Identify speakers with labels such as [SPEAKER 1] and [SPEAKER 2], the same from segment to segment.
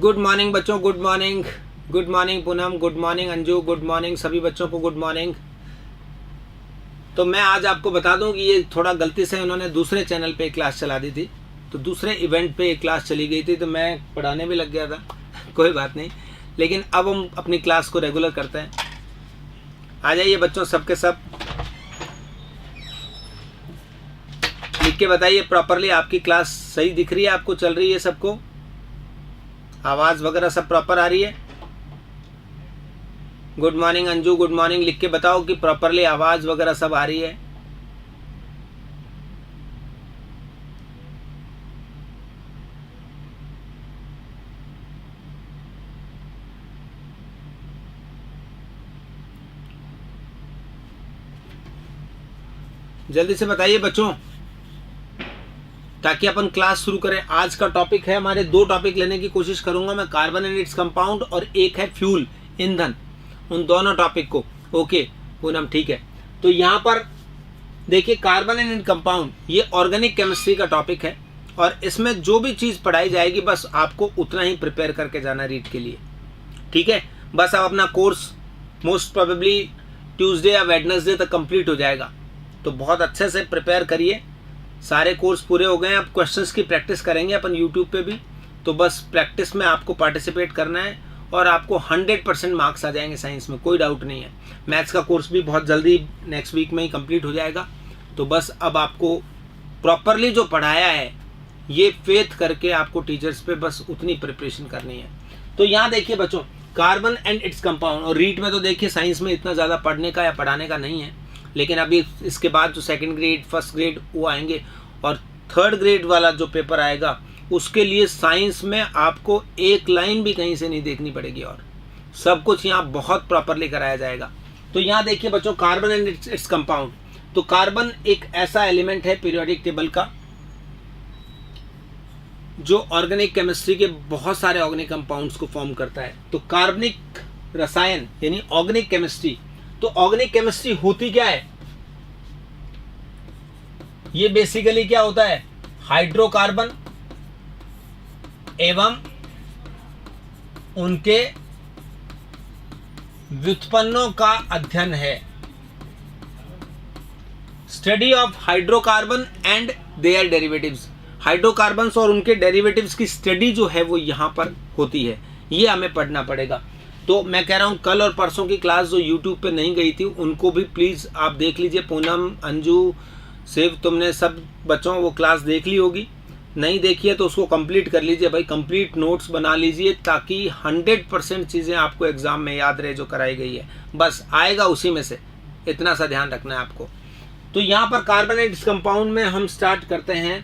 [SPEAKER 1] Good morning बच्चों, good morning, good morning Poonam, good morning Anju, good morning सभी बच्चों को, गुड मॉर्निंग। तो मैं आज आपको बता दूं कि ये थोड़ा गलती से उन्होंने दूसरे चैनल पे क्लास चला दी थी, तो दूसरे इवेंट पे एक क्लास चली गई थी, तो मैं पढ़ाने भी लग गया था। कोई बात नहीं, लेकिन अब हम अपनी क्लास को रेगुलर करते हैं। आ जाइए बच्चों, सबके सब लिख के बताइए प्रॉपरली आपकी क्लास सही दिख रही है आपको, चल रही है सबको, आवाज़ वगैरह सब प्रॉपर आ रही है। Good morning Anju, good morning, लिख के बताओ कि प्रॉपरली आवाज़ वगैरह सब आ रही है। जल्दी से बताइए बच्चों, ताकि अपन क्लास शुरू करें। आज का टॉपिक है, हमारे दो टॉपिक लेने की कोशिश करूंगा मैं, कार्बन एंड इट्स कंपाउंड और एक है फ्यूल, ईंधन। उन दोनों टॉपिक को, ओके पूनम, ठीक है। तो यहाँ पर देखिए, कार्बन एंड कंपाउंड ये ऑर्गेनिक केमिस्ट्री का टॉपिक है, और इसमें जो भी चीज़ पढ़ाई जाएगी बस आपको उतना ही प्रिपेयर करके जाना रीड के लिए, ठीक है। बस आप अपना कोर्स मोस्ट प्रोबेबली ट्यूसडे या वेडनेसडे तक कंप्लीट हो जाएगा, तो बहुत अच्छे से प्रिपेयर करिए। सारे कोर्स पूरे हो गए हैं, अब क्वेश्चंस की प्रैक्टिस करेंगे अपन यूट्यूब पे भी, तो बस प्रैक्टिस में आपको पार्टिसिपेट करना है और आपको 100% मार्क्स आ जाएंगे साइंस में, कोई डाउट नहीं है। मैथ्स का कोर्स भी बहुत जल्दी नेक्स्ट वीक में ही कंप्लीट हो जाएगा, तो बस अब आपको प्रॉपरली जो पढ़ाया है ये फेथ करके आपको टीचर्स पे बस उतनी प्रिपरेशन करनी है। तो यहाँ देखिए बच्चों, कार्बन एंड इट्स कंपाउंड, और रीड में तो देखिए साइंस में इतना ज़्यादा पढ़ने का या पढ़ाने का नहीं है, लेकिन अभी इसके बाद जो सेकंड ग्रेड, फर्स्ट ग्रेड वो आएंगे, और थर्ड ग्रेड वाला जो पेपर आएगा उसके लिए साइंस में आपको एक लाइन भी कहीं से नहीं देखनी पड़ेगी, और सब कुछ यहाँ बहुत प्रॉपरली कराया जाएगा। तो यहाँ देखिए बच्चों, कार्बन एंड इट्स कंपाउंड। तो कार्बन एक ऐसा एलिमेंट है पीरियोडिक टेबल का जो ऑर्गेनिक केमिस्ट्री के बहुत सारे ऑर्गेनिक कंपाउंड्स को फॉर्म करता है। तो कार्बनिक रसायन यानी ऑर्गेनिक केमिस्ट्री, तो ऑर्गेनिक केमिस्ट्री होती क्या है? ये बेसिकली क्या होता है? हाइड्रोकार्बन एवं उनके व्युत्पन्नों का अध्ययन है। Study of hydrocarbon and their derivatives. Hydrocarbons और उनके डेरिवेटिव्स की स्टडी जो है वो यहां पर होती है, ये हमें पढ़ना पड़ेगा। तो मैं कह रहा हूँ कल और परसों की क्लास जो यूट्यूब पे नहीं गई थी उनको भी प्लीज़ आप देख लीजिए। पूनम, अंजू, शिव, तुमने सब बच्चों वो क्लास देख ली होगी, नहीं देखी है तो उसको कंप्लीट कर लीजिए भाई, कंप्लीट नोट्स बना लीजिए, ताकि 100% चीज़ें आपको एग्ज़ाम में याद रहे जो कराई गई है, बस आएगा उसी में से, इतना सा ध्यान रखना है आपको। तो यहाँ पर कार्बन एंड इट्स कंपाउंड में हम स्टार्ट करते हैं।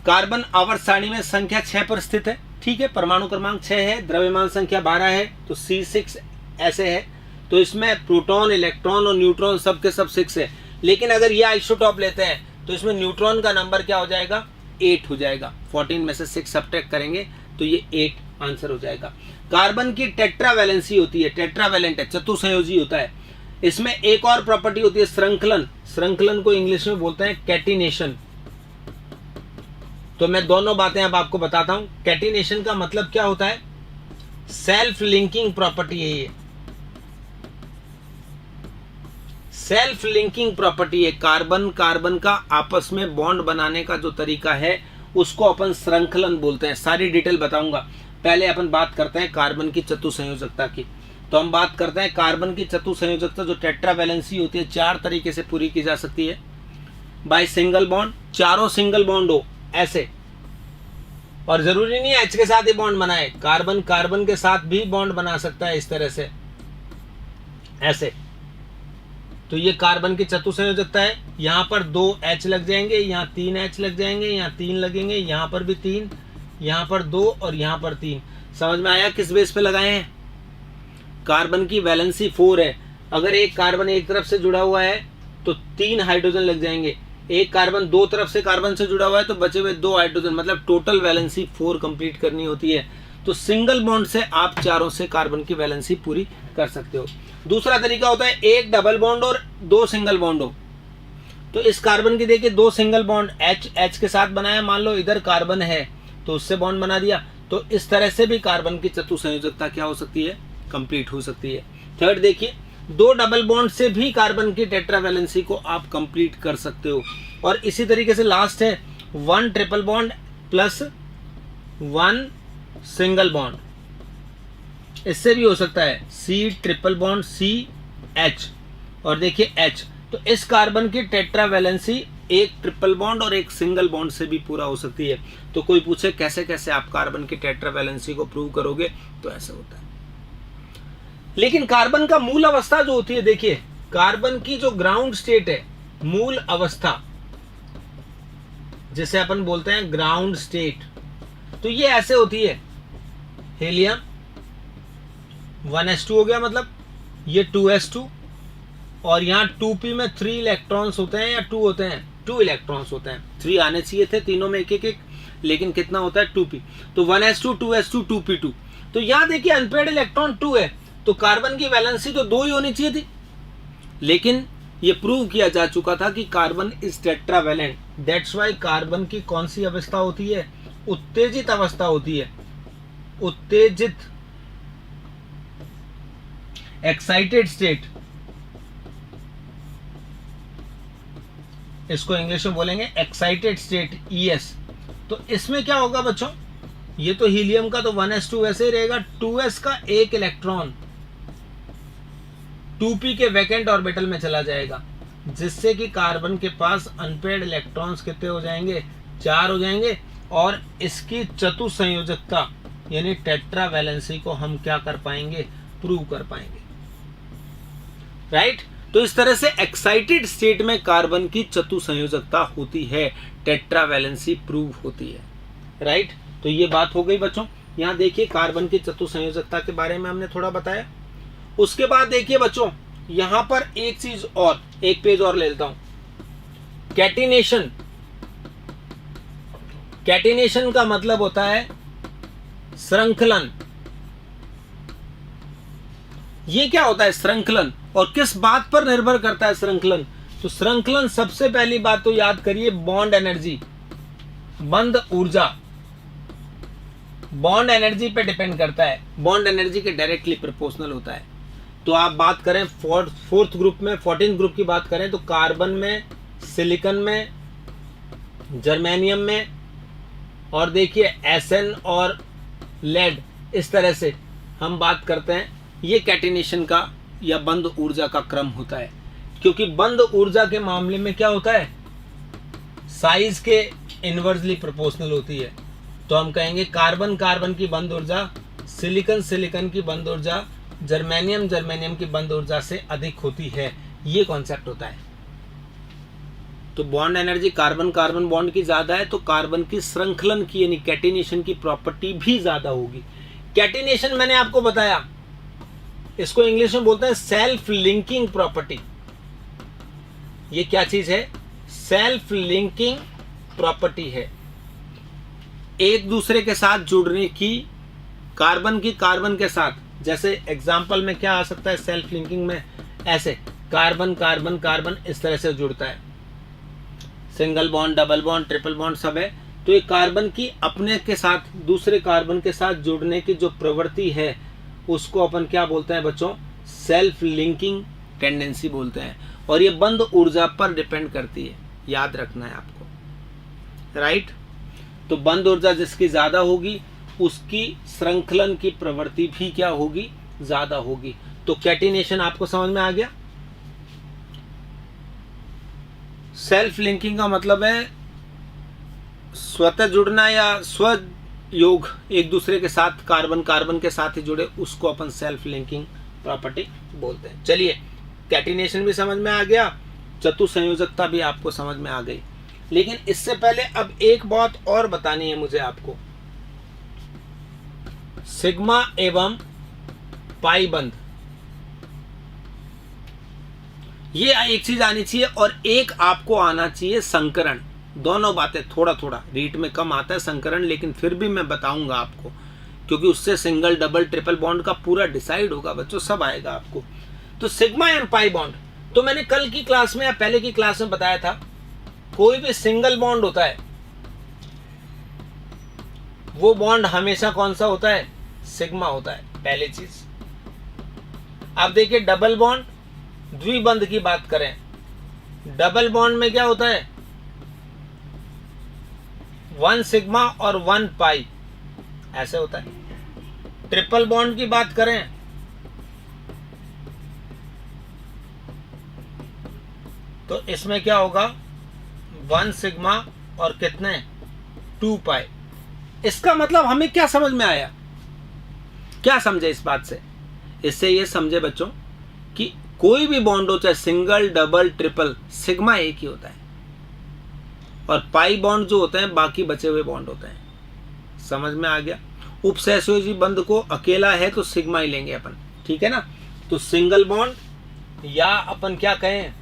[SPEAKER 1] कार्बन आवर्त सारणी में संख्या 6 पर स्थित है, ठीक है, परमाणु क्रमांक 6 है, द्रव्यमान संख्या 12 है, तो C6 ऐसे है। तो इसमें प्रोटॉन, इलेक्ट्रॉन और न्यूट्रॉन सब के सब 6 है, लेकिन अगर ये आइसोटॉप लेते हैं तो इसमें न्यूट्रॉन का नंबर क्या हो जाएगा? 8 हो जाएगा। 14 में से 6 सब्ट्रैक्ट करेंगे तो ये 8 आंसर हो जाएगा। कार्बन की टेट्रावैलेंसी होती है, टेट्रावैलेंट है, चतुसंयोजी होता है। इसमें एक और प्रॉपर्टी होती है श्रृंखलन, श्रृंखलन को इंग्लिश में बोलते हैं कैटिनेशन। तो मैं दोनों बातें अब आपको बताता हूं। कैटिनेशन का मतलब क्या होता है? सेल्फ लिंकिंग प्रॉपर्टी है ये, सेल्फ लिंकिंग प्रॉपर्टी है। कार्बन कार्बन का आपस में बॉन्ड बनाने का जो तरीका है उसको अपन श्रृंखलन बोलते हैं। सारी डिटेल बताऊंगा, पहले अपन बात करते हैं कार्बन की चतुसंयोजकता की। तो हम बात करते हैं कार्बन की चतुसंयोजकता, जो टेट्रावैलेंसी होती है, 4 तरीके से पूरी की जा सकती है। बाय सिंगल बॉन्ड, चारों सिंगल बॉन्ड हो ऐसे, और जरूरी नहीं है H के साथ ही बॉन्ड बनाए, कार्बन कार्बन के साथ भी बॉन्ड बना सकता है इस तरह से, ऐसे। तो ये कार्बन की चतुसंयोजकता है। यहाँ पर 2 H लग जाएंगे, यहाँ 3 H लग जाएंगे, यहाँ 3 लगेंगे, यहाँ पर भी 3, यहाँ पर 2 और यहाँ पर 3। समझ में आया किस बेस पे लगाए हैं? कार्बन की वैलेंसी 4 है, अगर एक कार्बन एक तरफ से जुड़ा हुआ है तो 3 हाइड्रोजन लग जाएंगे। एक कार्बन 2 तरफ से कार्बन से जुड़ा हुआ है तो बचे हुए 2 हाइड्रोजन, मतलब टोटल वैलेंसी 4 कंप्लीट करनी होती है। तो सिंगल बॉन्ड से आप चारों से कार्बन की वैलेंसी पूरी कर सकते हो। दूसरा तरीका होता है एक डबल बॉन्ड और 2 सिंगल बॉन्ड हो। तो इस कार्बन की देखिए 2 सिंगल बॉन्ड H के साथ बनाया, मान लो इधर कार्बन है तो उससे बॉन्ड बना दिया, तो इस तरह से भी कार्बन की चतुसंयोजकता क्या हो सकती है, कंप्लीट हो सकती है। थर्ड देखिए, 2 डबल बॉन्ड से भी कार्बन की टेट्रावैलेंसी को आप कंप्लीट कर सकते हो। और इसी तरीके से लास्ट है 1 triple bond plus 1 single bond, इससे भी हो सकता है C ट्रिपल बॉन्ड CH और देखिए H। तो इस कार्बन की टेट्रावैलेंसी एक ट्रिपल बॉन्ड और एक सिंगल बॉन्ड से भी पूरा हो सकती है। तो कोई पूछे कैसे कैसे आप कार्बन की टेट्रावैलेंसी को प्रूव करोगे, तो ऐसे होता है। लेकिन कार्बन का मूल अवस्था जो होती है, देखिए कार्बन की जो ग्राउंड स्टेट है, मूल अवस्था जिसे अपन बोलते हैं ग्राउंड स्टेट, तो ये ऐसे होती है। हीलियम 1s2 हो गया, मतलब ये 2s2 और यहाँ 2p में 3 इलेक्ट्रॉन्स होते हैं या 2 होते हैं, 2 इलेक्ट्रॉन्स होते हैं। 3 आने चाहिए थे तीनों में एक एक, लेकिन कितना होता है 2p। तो 1s2 2s2 2p2। तो यहाँ देखिए अनपेयर्ड इलेक्ट्रॉन 2 है, तो कार्बन की वैलेंसी तो 2 ही होनी चाहिए थी। लेकिन ये प्रूव किया जा चुका था कि carbon is tetravalent. That's why carbon की कौन सी अवस्था होती है, उत्तेजित अवस्था होती है, उत्तेजित एक्साइटेड स्टेट, इसको इंग्लिश में बोलेंगे एक्साइटेड स्टेट ES। तो इसमें क्या होगा बच्चों, ये तो हीलियम का तो 1s2 वैसे ही रहेगा, 2s का एक इलेक्ट्रॉन 2p के वैकेंट ऑर्बिटल में चला जाएगा, जिससे कि कार्बन के पास अनपेयर्ड इलेक्ट्रॉन्स कितने हो जाएंगे, 4 हो जाएंगे। और इसकी चतुसंयोजकता यानी टेट्रावैलेंसी को हम क्या कर पाएंगे, प्रूव कर पाएंगे। राइट। तो इस तरह से एक्साइटेड स्टेट में कार्बन की चतुसंयोजकता होती है, टेट्रावैलेंसी प्रूव होती है। राइट। तो ये बात हो गई बच्चों। यहाँ देखिए कार्बन की चतुसंयोजकता के बारे में हमने थोड़ा बताया। उसके बाद देखिए बच्चों, यहां पर एक चीज और, एक पेज और ले लेता हूं। कैटिनेशन। कैटिनेशन का मतलब होता है श्रृंखलन। ये क्या होता है श्रृंखलन, और किस बात पर निर्भर करता है श्रृंखलन? तो श्रृंखलन सबसे पहली बात तो याद करिए, बॉन्ड एनर्जी, बंध ऊर्जा, बॉन्ड एनर्जी पे डिपेंड करता है, बॉन्ड एनर्जी के डायरेक्टली प्रोपोर्शनल होता है। तो आप बात करें फोर्थ ग्रुप में, 14th ग्रुप की बात करें तो कार्बन में, सिलिकॉन में, जर्मेनियम में, और देखिए SN और लेड, इस तरह से हम बात करते हैं। ये कैटिनेशन का या बंध ऊर्जा का क्रम होता है, क्योंकि बंध ऊर्जा के मामले में क्या होता है, साइज के इनवर्सली प्रोपोर्शनल होती है। तो हम कहेंगे कार्बन कार्बन की बंध ऊर्जा, सिलिकॉन सिलिकॉन की बंध ऊर्जा, जर्मेनियम जर्मेनियम की बंध ऊर्जा से अधिक होती है। ये कॉन्सेप्ट होता है। तो bond energy carbon carbon bond की ज्यादा है, तो कार्बन की श्रृंखलन की यानी कैटिनेशन की प्रॉपर्टी भी ज्यादा होगी। कैटिनेशन मैंने आपको बताया, इसको इंग्लिश में बोलते हैं सेल्फ लिंकिंग प्रॉपर्टी। ये क्या चीज है, सेल्फ लिंकिंग प्रॉपर्टी है, एक दूसरे के साथ जुड़ने की, कार्बन की कार्बन के साथ। जैसे एग्जांपल में क्या आ सकता है सेल्फ लिंकिंग में, ऐसे कार्बन कार्बन कार्बन इस तरह से जुड़ता है, single bond, double bond, triple bond सब है। तो ये कार्बन की अपने के साथ दूसरे कार्बन के साथ जुड़ने की जो प्रवृत्ति है, उसको अपन क्या बोलते हैं बच्चों, सेल्फ लिंकिंग टेंडेंसी बोलते हैं। और ये बंध ऊर्जा पर डिपेंड करती है, याद रखना है आपको। राइट। तो बंध ऊर्जा जिसकी ज्यादा होगी, उसकी श्रृंखलन की प्रवृत्ति भी क्या होगी, ज्यादा होगी। तो कैटिनेशन आपको समझ में आ गया। सेल्फ लिंकिंग का मतलब है स्वतः जुड़ना या स्व योग, एक दूसरे के साथ कार्बन कार्बन के साथ ही जुड़े, उसको अपन सेल्फ लिंकिंग प्रॉपर्टी बोलते हैं। चलिए, कैटिनेशन भी समझ में आ गया, चतुसंयोजकता भी आपको समझ में आ गई। लेकिन इससे पहले अब एक बात और बतानी है मुझे आपको, सिग्मा एवं पाई बंध, ये एक चीज आनी चाहिए और एक आपको आना चाहिए संकरण। दोनों बातें थोड़ा थोड़ा, रीट में कम आता है संकरण, लेकिन फिर भी मैं बताऊंगा आपको, क्योंकि उससे सिंगल डबल ट्रिपल बॉन्ड का पूरा डिसाइड होगा बच्चों, सब आएगा आपको। तो सिग्मा एंड पाई बॉन्ड, तो मैंने कल की क्लास में या पहले की क्लास में बताया था, कोई भी सिंगल बॉन्ड होता है, वो बॉन्ड हमेशा कौन सा होता है? सिग्मा होता है, पहली चीज। अब देखिए डबल बॉन्ड, द्विबंध की बात करें, डबल बॉन्ड में क्या होता है? 1 सिग्मा और 1 पाई, ऐसे होता है। ट्रिपल बॉन्ड की बात करें तो इसमें क्या होगा? 1 सिग्मा और कितने? 2 पाई। इसका मतलब हमें क्या समझ में आया? क्या समझे इस बात से? इससे ये समझे बच्चों कि कोई भी बॉन्ड हो, चाहे सिंगल, डबल, ट्रिपल, सिग्मा एक ही होता है, और पाई बॉन्ड जो होते हैं बाकी बचे हुए बॉन्ड होते हैं। समझ में आ गया? उपसहसंयोजी बंध को अकेला है तो सिग्मा ही लेंगे अपन, ठीक है ना? तो सिंगल बॉन्ड या अपन क्या कहें,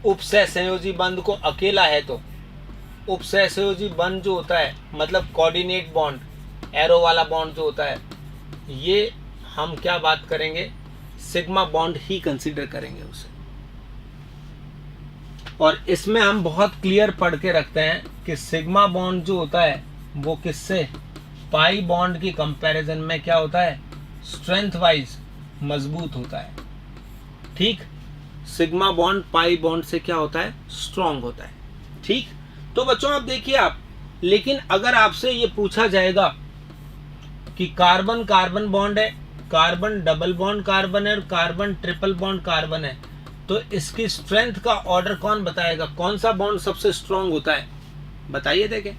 [SPEAKER 1] उपसहसंयोजी बंध को अकेला है तो उपसहसंयोजी बंध जो होता है, मतलब कोऑर्डिनेट बॉन्ड, एरो वाला बॉन्ड जो होता है, ये हम क्या बात करेंगे? सिग्मा बॉन्ड ही कंसीडर करेंगे उसे। और इसमें हम बहुत क्लियर पढ़ के रखते हैं कि सिग्मा बॉन्ड जो होता है वो किससे? पाई बॉन्ड की कंपैरिजन में क्या होता है? स्ट्रेंथ वाइज मजबूत होता है। ठीक, सिग्मा बॉन्ड पाई बॉन्ड से क्या होता है? स्ट्रांग होता है। ठीक, तो बच्चों आप देखिए आप, लेकिन अगर आपसे ये पूछा जाएगा कि कार्बन कार्बन बॉन्ड है, कार्बन डबल बॉन्ड कार्बन है और कार्बन ट्रिपल बॉन्ड कार्बन है, तो इसकी स्ट्रेंथ का ऑर्डर कौन बताएगा? कौन सा बॉन्ड सबसे स्ट्रांग होता है? बताइए देखें।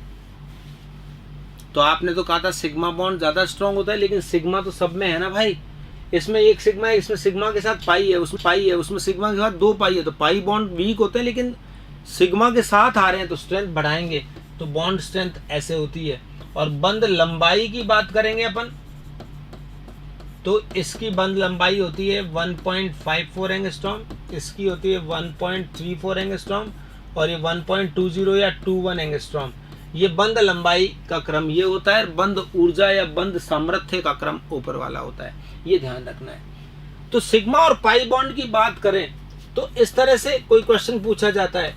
[SPEAKER 1] तो आपने तो कहा था सिग्मा बॉन्ड ज्यादा स्ट्रांग होता है, लेकिन सिग्मा तो सब में है ना भाई। इसमें एक सिग्मा है, इसमें सिग्मा के साथ पाई है, उसमें पाई है, उसमें सिग्मा के साथ 2 पाई है, तो पाई बॉन्ड वीक होते हैं, लेकिन सिग्मा के साथ आ रहे हैं तो स्ट्रेंथ बढ़ाएंगे, तो बॉन्ड स्ट्रेंथ ऐसे होती है। और बंध लंबाई की बात करेंगे अपन तो इसकी बंध लंबाई होती है 1.54 एंगस्ट्रॉम, इसकी होती है 1.34 एंगस्ट्रॉम, और ये 1.20 या 21 एंगस्ट्रॉम। ये बंध लंबाई का क्रम ये होता है, बंध ऊर्जा या बंध सामर्थ्य का क्रम ऊपर वाला होता है, ये ध्यान रखना है। तो सिग्मा और पाई बॉन्ड की बात करें तो इस तरह से कोई क्वेश्चन पूछा जाता है,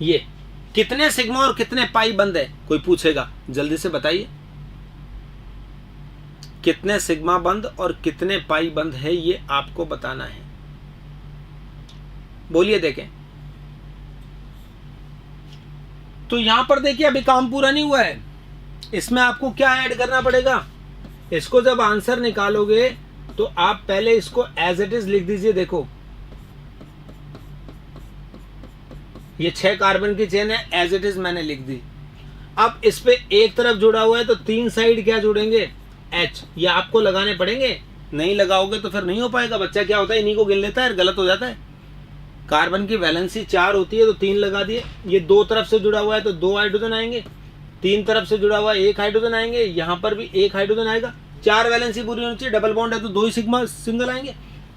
[SPEAKER 1] ये कितने सिग्मा और कितने पाई बंध है, कोई पूछेगा, जल्दी से बताइए कितने सिग्मा बंध और कितने पाई बंध है, ये आपको बताना है। बोलिए देखें। तो यहां पर देखिए अभी काम पूरा नहीं हुआ है, इसमें आपको क्या ऐड करना पड़ेगा? इसको जब आंसर निकालोगे तो आप पहले इसको एज इट इज लिख दीजिए। देखो ये 6 कार्बन की चेन है, एज इट इज मैंने लिख दी। अब इस पे एक तरफ जुड़ा हुआ है तो 3 साइड क्या जुड़ेंगे? H। ये आपको लगाने पड़ेंगे, नहीं लगाओगे तो फिर नहीं हो पाएगा। बच्चा क्या होता है, इन्हीं को गिन लेता है, गलत हो जाता है। कार्बन की वैलेंसी 4 होती है तो 3 लगा दिए। ये 2 तरफ से जुड़ा हुआ है तो 2 हाइड्रोजन आएंगे, 3 तरफ से जुड़ा हुआ है 1 हाइड्रोजन आएंगे, यहाँ पर भी 1 हाइड्रोजन आएगा। 4 वैलेंसी पूरी होनी चाहिए। डबल बॉन्ड है तो 2 ही सिग्मा सिंगल आएंगे,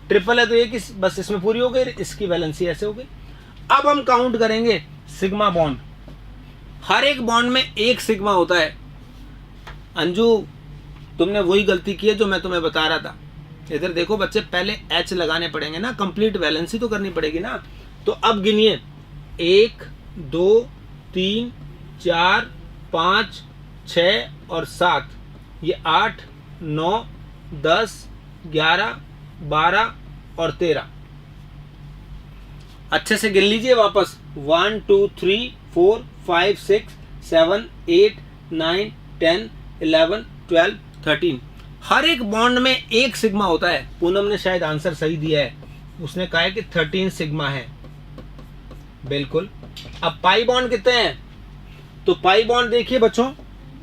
[SPEAKER 1] ट्रिपल है तो 1 बस इसमें पूरी हो गई, इसकी वैलेंसी ऐसे हो गई। अब हम काउंट करेंगे सिग्मा बॉन्ड। हर एक बॉन्ड में 1 सिग्मा होता है। अंजू तुमने वही गलती की है जो मैं तुम्हें बता रहा था। इधर देखो बच्चे, पहले H लगाने पड़ेंगे ना, कंप्लीट वैलेंसी तो करनी पड़ेगी ना। तो अब गिनिए 1 2 3 4 5 6 और 7, ये 8 9 10 11 12 और 13। अच्छे से गिन लीजिए वापस। 1 2 3 4 5 6 7 8 9 10 11 12 13। हर एक बॉन्ड में 1 सिग्मा होता है। पूनम ने शायद आंसर सही दिया है, उसने कहा है कि 13 सिग्मा है। बिल्कुल। अब पाई बॉन्ड कितने हैं? तो पाई बॉन्ड देखिए बच्चों,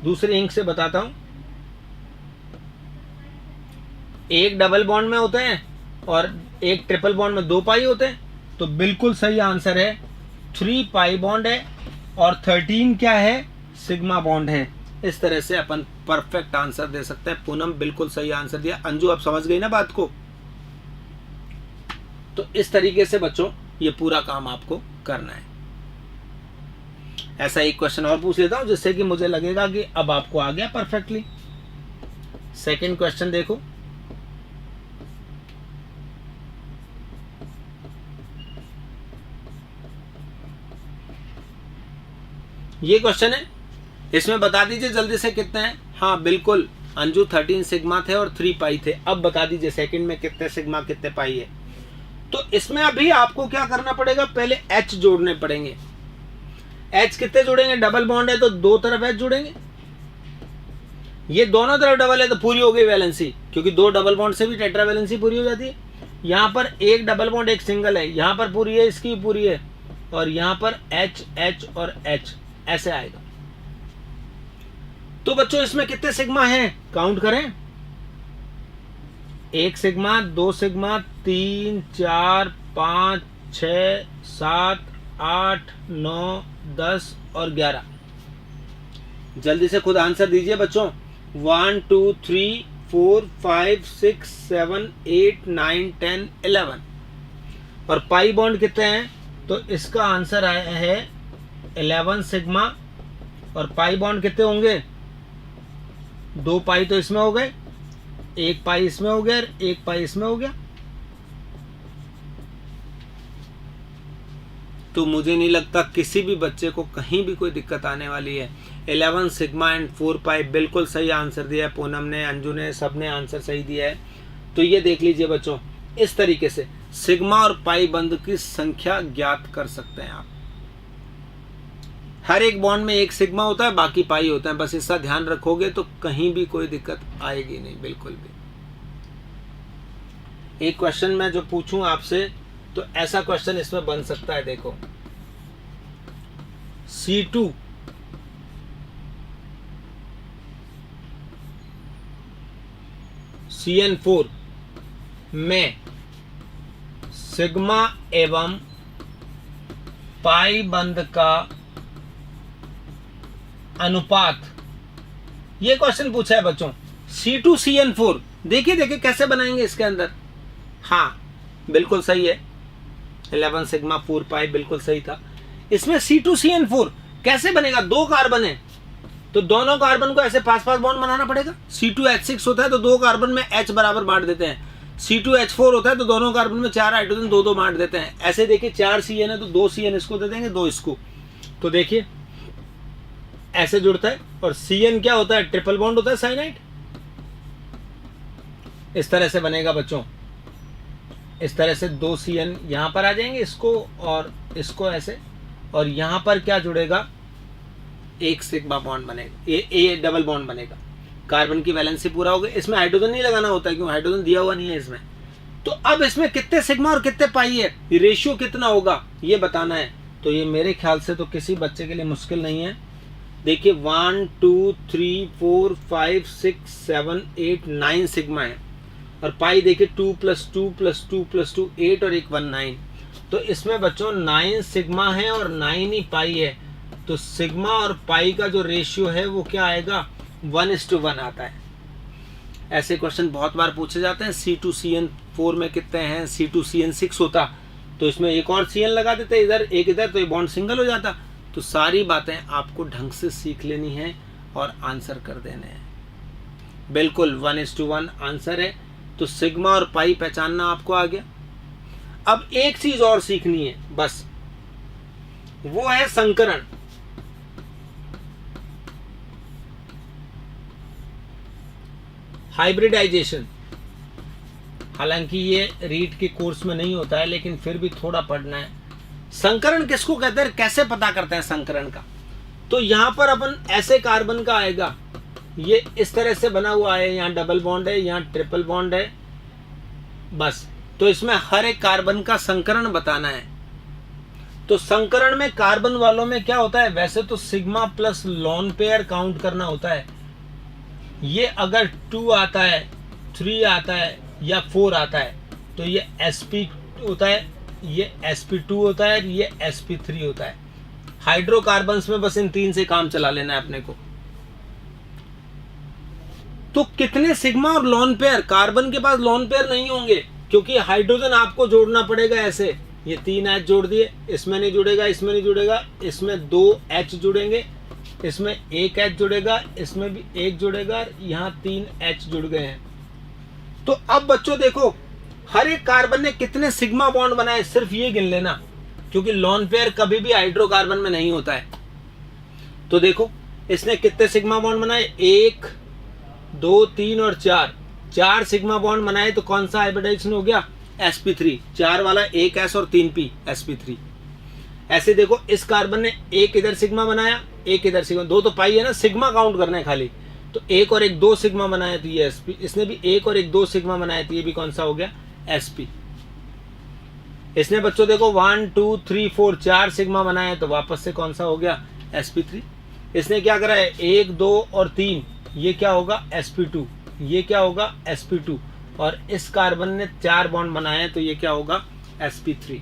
[SPEAKER 1] दूसरे इंक से बताता हूं। एक डबल बॉन्ड में होते हैं और एक ट्रिपल बॉन्ड में 2 पाई होते हैं। तो बिल्कुल सही आंसर है 3 पाई बॉन्ड है और 13 क्या है? सिग्मा बॉन्ड है। इस तरह से अपन परफेक्ट आंसर दे सकते हैं। पूनम बिल्कुल सही आंसर दिया। अंजू आप समझ गई ना बात को? तो इस तरीके से बच्चों ये पूरा काम आपको करना है। ऐसा एक क्वेश्चन और पूछ लेता हूं जिससे कि मुझे लगेगा कि अब आपको आ गया परफेक्टली। सेकंड क्वेश्चन देखो, ये क्वेश्चन है, इसमें बता दीजिए जल्दी से कितने हैं। हाँ बिल्कुल अंजू 13 सिग्मा थे और 3 पाई थे। अब बता दीजिए सेकंड में कितने सिग्मा कितने पाई है। तो इसमें अभी आपको क्या करना पड़ेगा, पहले H जोड़ने पड़ेंगे। H कितने जोड़ेंगे, डबल बॉन्ड है तो दो तरफ H जोड़ेंगे, ये दोनों तरफ डबल है तो पूरी हो गई वैलेंसी, क्योंकि दो डबल बॉन्ड से भी टेट्रा वैलेंसी पूरी हो जाती है। यहाँ पर एक डबल बॉन्ड एक सिंगल है, यहाँ पर पूरी है, इसकी पूरी है, और यहाँ पर H H और H ऐसे आएगा। तो बच्चों इसमें कितने सिग्मा हैं, काउंट करें। 1 सिग्मा, 2 सिग्मा, 3 4 5 6 7 8 9 10 और 11। जल्दी से खुद आंसर दीजिए बच्चों। 1 2 3 4 5 6 7 8 9 10 11। और पाई बॉन्ड कितने हैं, तो इसका आंसर आया है 11 सिग्मा। और पाई बॉन्ड कितने होंगे, 2 पाई तो इसमें हो गए, 1 पाई इसमें हो गया और 1 पाई इसमें हो गया। तो मुझे नहीं लगता किसी भी बच्चे को कहीं भी कोई दिक्कत आने वाली है। 11 सिग्मा एंड 4 पाई बिल्कुल सही आंसर दिया है। पूनम ने, अंजू ने, सब ने आंसर सही दिया है। तो ये देख लीजिए बच्चों, इस तरीके से सिग्मा और पाई बंध की संख्या ज्ञात कर सकते हैं आप। हर एक बॉन्ड में एक सिग्मा होता है, बाकी पाई होता है। बस इसका ध्यान रखोगे तो कहीं भी कोई दिक्कत आएगी नहीं, बिल्कुल भी। एक क्वेश्चन मैं जो पूछूं आपसे, तो ऐसा क्वेश्चन इसमें बन सकता है। देखो C2 CN4 में सिग्मा एवं पाई बंध का अनुपात, ये क्वेश्चन पूछा है बच्चों। C2 CN4 देखिए कैसे बनाएंगे इसके अंदर। हाँ बिल्कुल सही है, 11 सिग्मा 4 पाई बिल्कुल सही था। इसमें C2 CN4 कैसे बनेगा, 2 कार्बन है तो दोनों कार्बन को ऐसे पास पास बॉन्ड बनाना पड़ेगा। C2H6 होता है तो 2 कार्बन में H बराबर बांट देते हैं। C2H4 होता है तो दोनों कार्बन में 4 हाइड्रोजन 2-2 बांट देते हैं। ऐसे देखिए 4 CN है तो 2 CN इसको दे देंगे, 2 इसको। तो देखिए ऐसे जुड़ता है। और CN क्या होता है, ट्रिपल बॉन्ड होता है साइनाइड। इस तरह से बनेगा बच्चों, इस तरह से 2 CN यहां पर आ जाएंगे, इसको और इसको ऐसे, और यहां पर क्या जुड़ेगा, एक सिग्मा बॉन्ड बनेगा, ये डबल बॉन्ड बनेगा। कार्बन की वैलेंसी पूरा हो गया। इसमें हाइड्रोजन नहीं लगाना होता है, क्यों, हाइड्रोजन दिया हुआ नहीं है इसमें। तो अब इसमें कितने सिग्मा और कितने पाई है, रेशियो कितना होगा ये बताना है। तो ये मेरे ख्याल से तो किसी बच्चे के लिए मुश्किल नहीं है। देखिए 1 2 3 4 5 6 7 8 9 सिग्मा है, और पाई देखिए 2 + 2 + 2 + 2 8 और 1 1 9। तो इसमें बच्चों 9 सिग्मा है और 9 ही पाई है। तो सिग्मा और पाई का जो रेशियो है वो क्या आएगा, 1:1 आता है। ऐसे क्वेश्चन बहुत बार पूछे जाते हैं। C2 CN4 में कितने हैं, C2 CN6 होता तो इसमें एक और CN लगा देते, इधर एक इधर, तो ये बॉन्ड सिंगल हो जाता। तो सारी बातें आपको ढंग से सीख लेनी है और आंसर कर देने हैं। बिल्कुल 1:1 आंसर है। तो सिग्मा और पाई पहचानना आपको आ गया। अब एक चीज और सीखनी है बस, वो है संकरण। हाइब्रिडाइजेशन, हालांकि ये रीट के कोर्स में नहीं होता है, लेकिन फिर भी थोड़ा पढ़ना है। संकरण किसको कहते हैं, कैसे पता करते हैं संकरण का। तो यहां पर अपन ऐसे कार्बन का आएगा, ये इस तरह से बना हुआ है, यहाँ डबल बॉन्ड है, यहाँ ट्रिपल बॉन्ड है, बस। तो इसमें हर एक कार्बन का संकरण बताना है। तो संकरण में कार्बन वालों में क्या होता है, वैसे तो sigma plus lone pair count करना होता है। ये अगर 2 आता है, 3 आता है या 4 आता है तो ये sp होता है, ये sp2 होता है, ये sp3 होता है। हाइड्रोकार्बन्स में बस इन 3 से काम चला लेना है अपने को। तो कितने सिग्मा और लोन पेयर, कार्बन के पास लोन पेयर नहीं होंगे, क्योंकि हाइड्रोजन आपको जोड़ना पड़ेगा ऐसे। ये 3 H जोड़ दिए, इसमें नहीं जुड़ेगा, इसमें नहीं जुड़ेगा, इसमें 2 H जुड़ेंगे, इसमें 1 H जुड़ेगा, इसमें भी 1 जुड़ेगा, यहाँ 3 H जुड़ गए हैं। तो अब बच्चों देखो, हर एक कार्बन ने कितने सिग्मा बॉन्ड बनाए, सिर्फ ये गिन लेना, क्योंकि लोन पेयर कभी भी हाइड्रोकार्बन में नहीं होता है। तो देखो इसने कितने सिग्मा बॉन्ड बनाए, 1 2 3 और 4 सिग्मा बॉन्ड बनाए, तो कौन सा हाइब्रिडाइजेशन हो गया, sp3। 4 वाला 1s और 3p sp3। ऐसे देखो इस कार्बन ने एक इधर सिग्मा बनाया, एक इधर सिग्मा, 2 तो पाई है ना, सिग्मा काउंट करना है खाली, तो 1 और 1 2 सिग्मा बनाया तो ये sp। इसने भी 1 और 1 2 सिग्मा बनाया तो ये भी कौन सा हो गया, sp। इसने बच्चों देखो 1 2 3 4 4 सिग्मा बनाया तो वापस से कौन सा हो गया, sp3। इसने क्या करा है, 1 2 और 3, ये क्या होगा, sp2, ये क्या होगा, sp2, और इस कार्बन ने 4 बॉन्ड बनाए तो ये क्या होगा, sp3।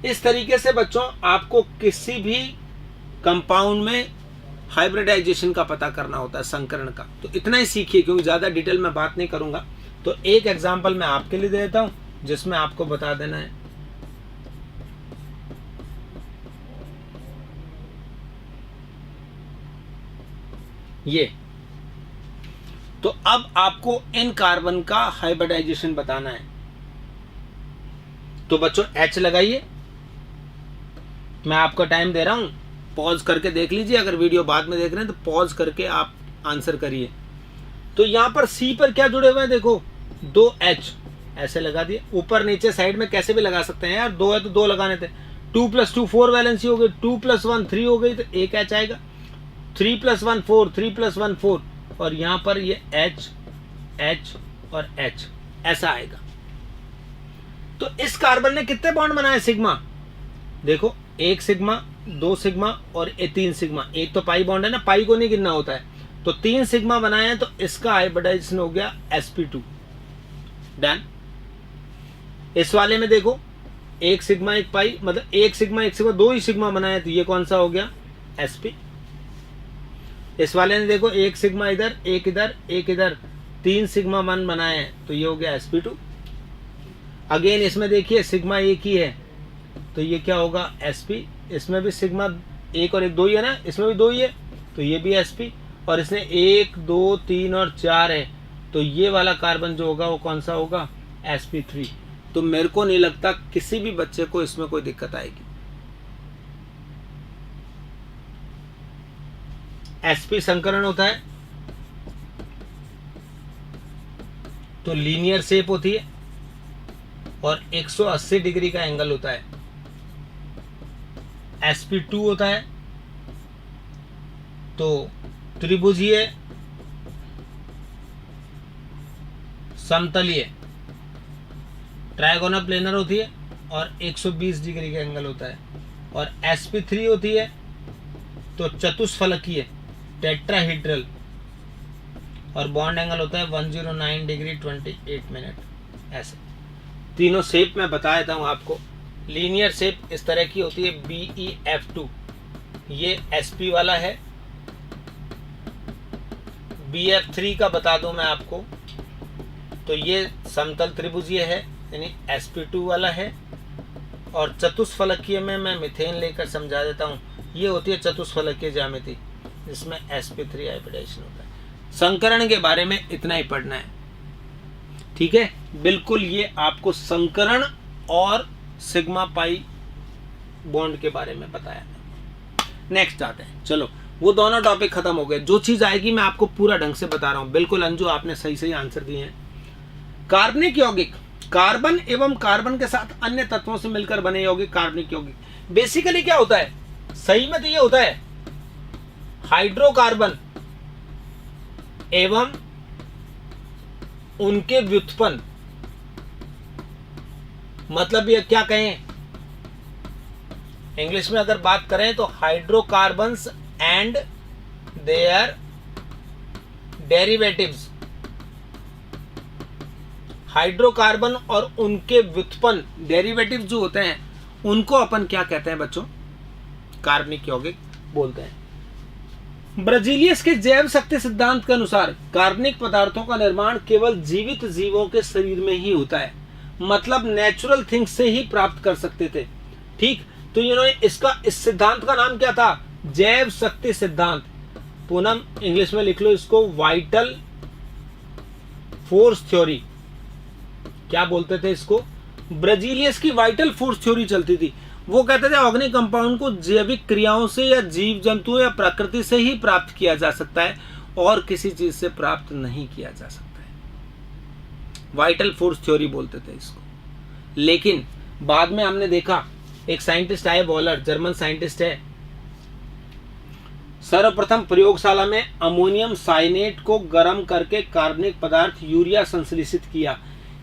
[SPEAKER 1] इस तरीके से बच्चों आपको किसी भी कंपाउंड में हाइब्रिडाइजेशन का पता करना होता है, संकरण का। तो इतना ही सीखिए, क्योंकि ज्यादा डिटेल में बात नहीं करूंगा। तो एक एग्जांपल मैं आपके लिए दे देता हूं जिसमें आपको बता देना है। ये तो अब आपको इन कार्बन का हाइब्रिडाइजेशन बताना है। तो बच्चों H लगाइए, मैं आपको टाइम दे रहा हूं, पॉज करके देख लीजिए। अगर वीडियो बाद में देख रहे हैं तो पॉज करके आप आंसर करिए। तो यहां पर C पर क्या जुड़े हुए हैं, देखो 2 H ऐसे लगा दिए, ऊपर नीचे साइड में कैसे भी लगा सकते हैं यार, 2 है तो 2 लगाने थे। 2 + 2 4 वैलेंसी हो गई, 2 + 1 3 हो गई, तो एक H आएगा। 3 + 1 4, 3 + 1 4, और यहां पर ये H H और H ऐसा आएगा। तो इस कार्बन ने कितने बॉन्ड बनाए सिग्मा, देखो 1 सिग्मा 2 सिग्मा और 3 सिग्मा। एक तो पाई बॉन्ड है ना, पाई को नहीं गिनना होता है, तो 3 सिग्मा बनाए हैं, तो इसका हाइब्रिडाइजेशन हो गया sp2। डन। इस वाले में देखो 1 सिग्मा 1 पाई, मतलब 1 सिग्मा 1 सिग्मा 2 ही सिग्मा बनाए, तो ये कौन सा हो गया, sp। इस वाले ने देखो 1 सिग्मा इधर 1 इधर 1 इधर, 3 सिग्मा 1 बनाए हैं, तो ये हो गया sp2। अगेन इसमें देखिए सिग्मा 1 ही है, तो ये क्या होगा, sp। इसमें भी सिग्मा 1 और 1 2 ही है ना, इसमें भी 2 ही है, तो ये भी sp। और इसने 1 2 3 और 4 है, तो ये वाला कार्बन जो होगा वो कौन सा होगा, sp3। तो मेरे को नहीं लगता किसी भी बच्चे को इसमें कोई दिक्कत आएगी। sp संकरण होता है तो लीनियर शेप होती है और 180 डिग्री का एंगल होता है। sp2 होता है तो त्रिभुजीय समतलीय ट्रायगोनल प्लेनर होती है और 120 डिग्री का एंगल होता है। और sp3 होती है तो चतुष्फलकीय टेट्राहीड्रल और बॉन्ड एंगल होता है 109 डिग्री 28 मिनट। ऐसे तीनों शेप में बता देता हूं आपको। लीनियर शेप इस तरह की होती है BeF2, ये sp वाला है। BF3 का बता दूं मैं आपको, तो ये समतल त्रिभुजीय है यानी sp2 वाला है। और चतुष्फलकीय में मैं मीथेन लेकर समझा देता हूं, ये होती है चतुष्फलकीय ज्यामिति जिसमें sp3 हाइब्रिडाइजेशन होता है। संकरण के बारे में इतना ही पढ़ना है, ठीक है। बिल्कुल ये आपको संकरण और सिग्मा पाई बॉन्ड के बारे में बताया। नेक्स्ट आते हैं, चलो वो दोनों टॉपिक खत्म हो गए। जो चीज आएगी मैं आपको पूरा ढंग से बता रहा हूं। बिल्कुल अंजू आपने सही सही आंसर दिए हैं। कार्बनिक यौगिक, कार्बन एवं कार्बन के साथ अन्य तत्वों से मिलकर बने यौगिक कार्बनिक यौगिक। बेसिकली क्या होता है, सही में तो ये होता है हाइड्रोकार्बन एवं उनके व्युत्पन्न, मतलब ये क्या कहें इंग्लिश में अगर बात करें तो hydrocarbons and their derivatives. Hydrocarbon और उनके व्युत्पन्न डेरिवेटिव जो होते हैं उनको अपन क्या कहते हैं बच्चों, कार्बनिक यौगिक बोलते हैं। ब्रजीलियस के जैव शक्ति सिद्धांत के अनुसार कार्बनिक पदार्थों का निर्माण केवल जीवित जीवों के शरीर में ही होता है, मतलब नेचुरल थिंग्स से ही प्राप्त कर सकते थे, ठीक। तो इन्होंने इसका इस सिद्धांत का नाम क्या था, जैव शक्ति सिद्धांत। पूनम इंग्लिश में लिख लो इसको, वाइटल फोर्स थ्योरी। क्या बोलते थे इसको, ब्रजीलियस की वाइटल फोर्स थ्योरी चलती थी। वो कहते थे ऑर्गेनिक कंपाउंड को जैविक क्रियाओं से या जीव जंतुओं या प्रकृति से ही प्राप्त किया जा सकता है और किसी चीज से प्राप्त नहीं किया जा सकता है। वाइटल फोर्स थ्योरी बोलते थे इसको। लेकिन बाद में हमने देखा एक साइंटिस्ट आए, वॉलर, जर्मन साइंटिस्ट है, सर्वप्रथम प्रयोगशाला में अमोनियम साइनेट को गर्म करके कार्बनिक पदार्थ यूरिया संश्लेषित किया।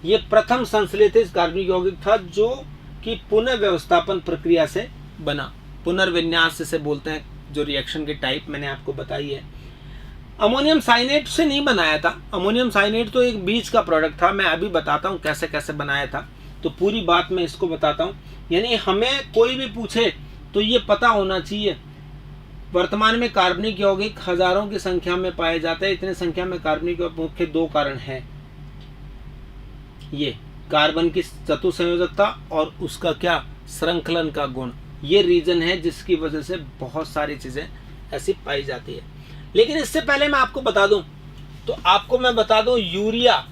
[SPEAKER 1] यह प्रथम संश्लेषित कार्बनिक यौगिक था जो कि पुनः व्यवस्थापन प्रक्रिया से बना। पुनर्विन्यास से बोलते हैं, जो रिएक्शन की टाइप मैंने आपको बताई है। अमोनियम साइनेट से नहीं बनाया था, अमोनियम साइनेट तो एक बीज का प्रोडक्ट था। मैं अभी बताता हूँ कैसे कैसे बनाया था, तो पूरी बात मैं इसको बताता हूँ। यानी हमें कोई भी पूछे तो ये पता होना चाहिए। वर्तमान में कार्बनिक यौगिक हजारों की संख्या में पाए जाते हैं। इतने संख्या में कार्बनिक यौगिक मुख्य दो कारण हैं, ये कार्बन की चतुसंयोजकता और उसका क्या, श्रृंखलन का गुण। ये रीजन है जिसकी वजह से बहुत सारी चीजें ऐसी पाई जाती है। लेकिन इससे पहले मैं आपको बता दूं, तो आपको मैं बता दूं यूरिया,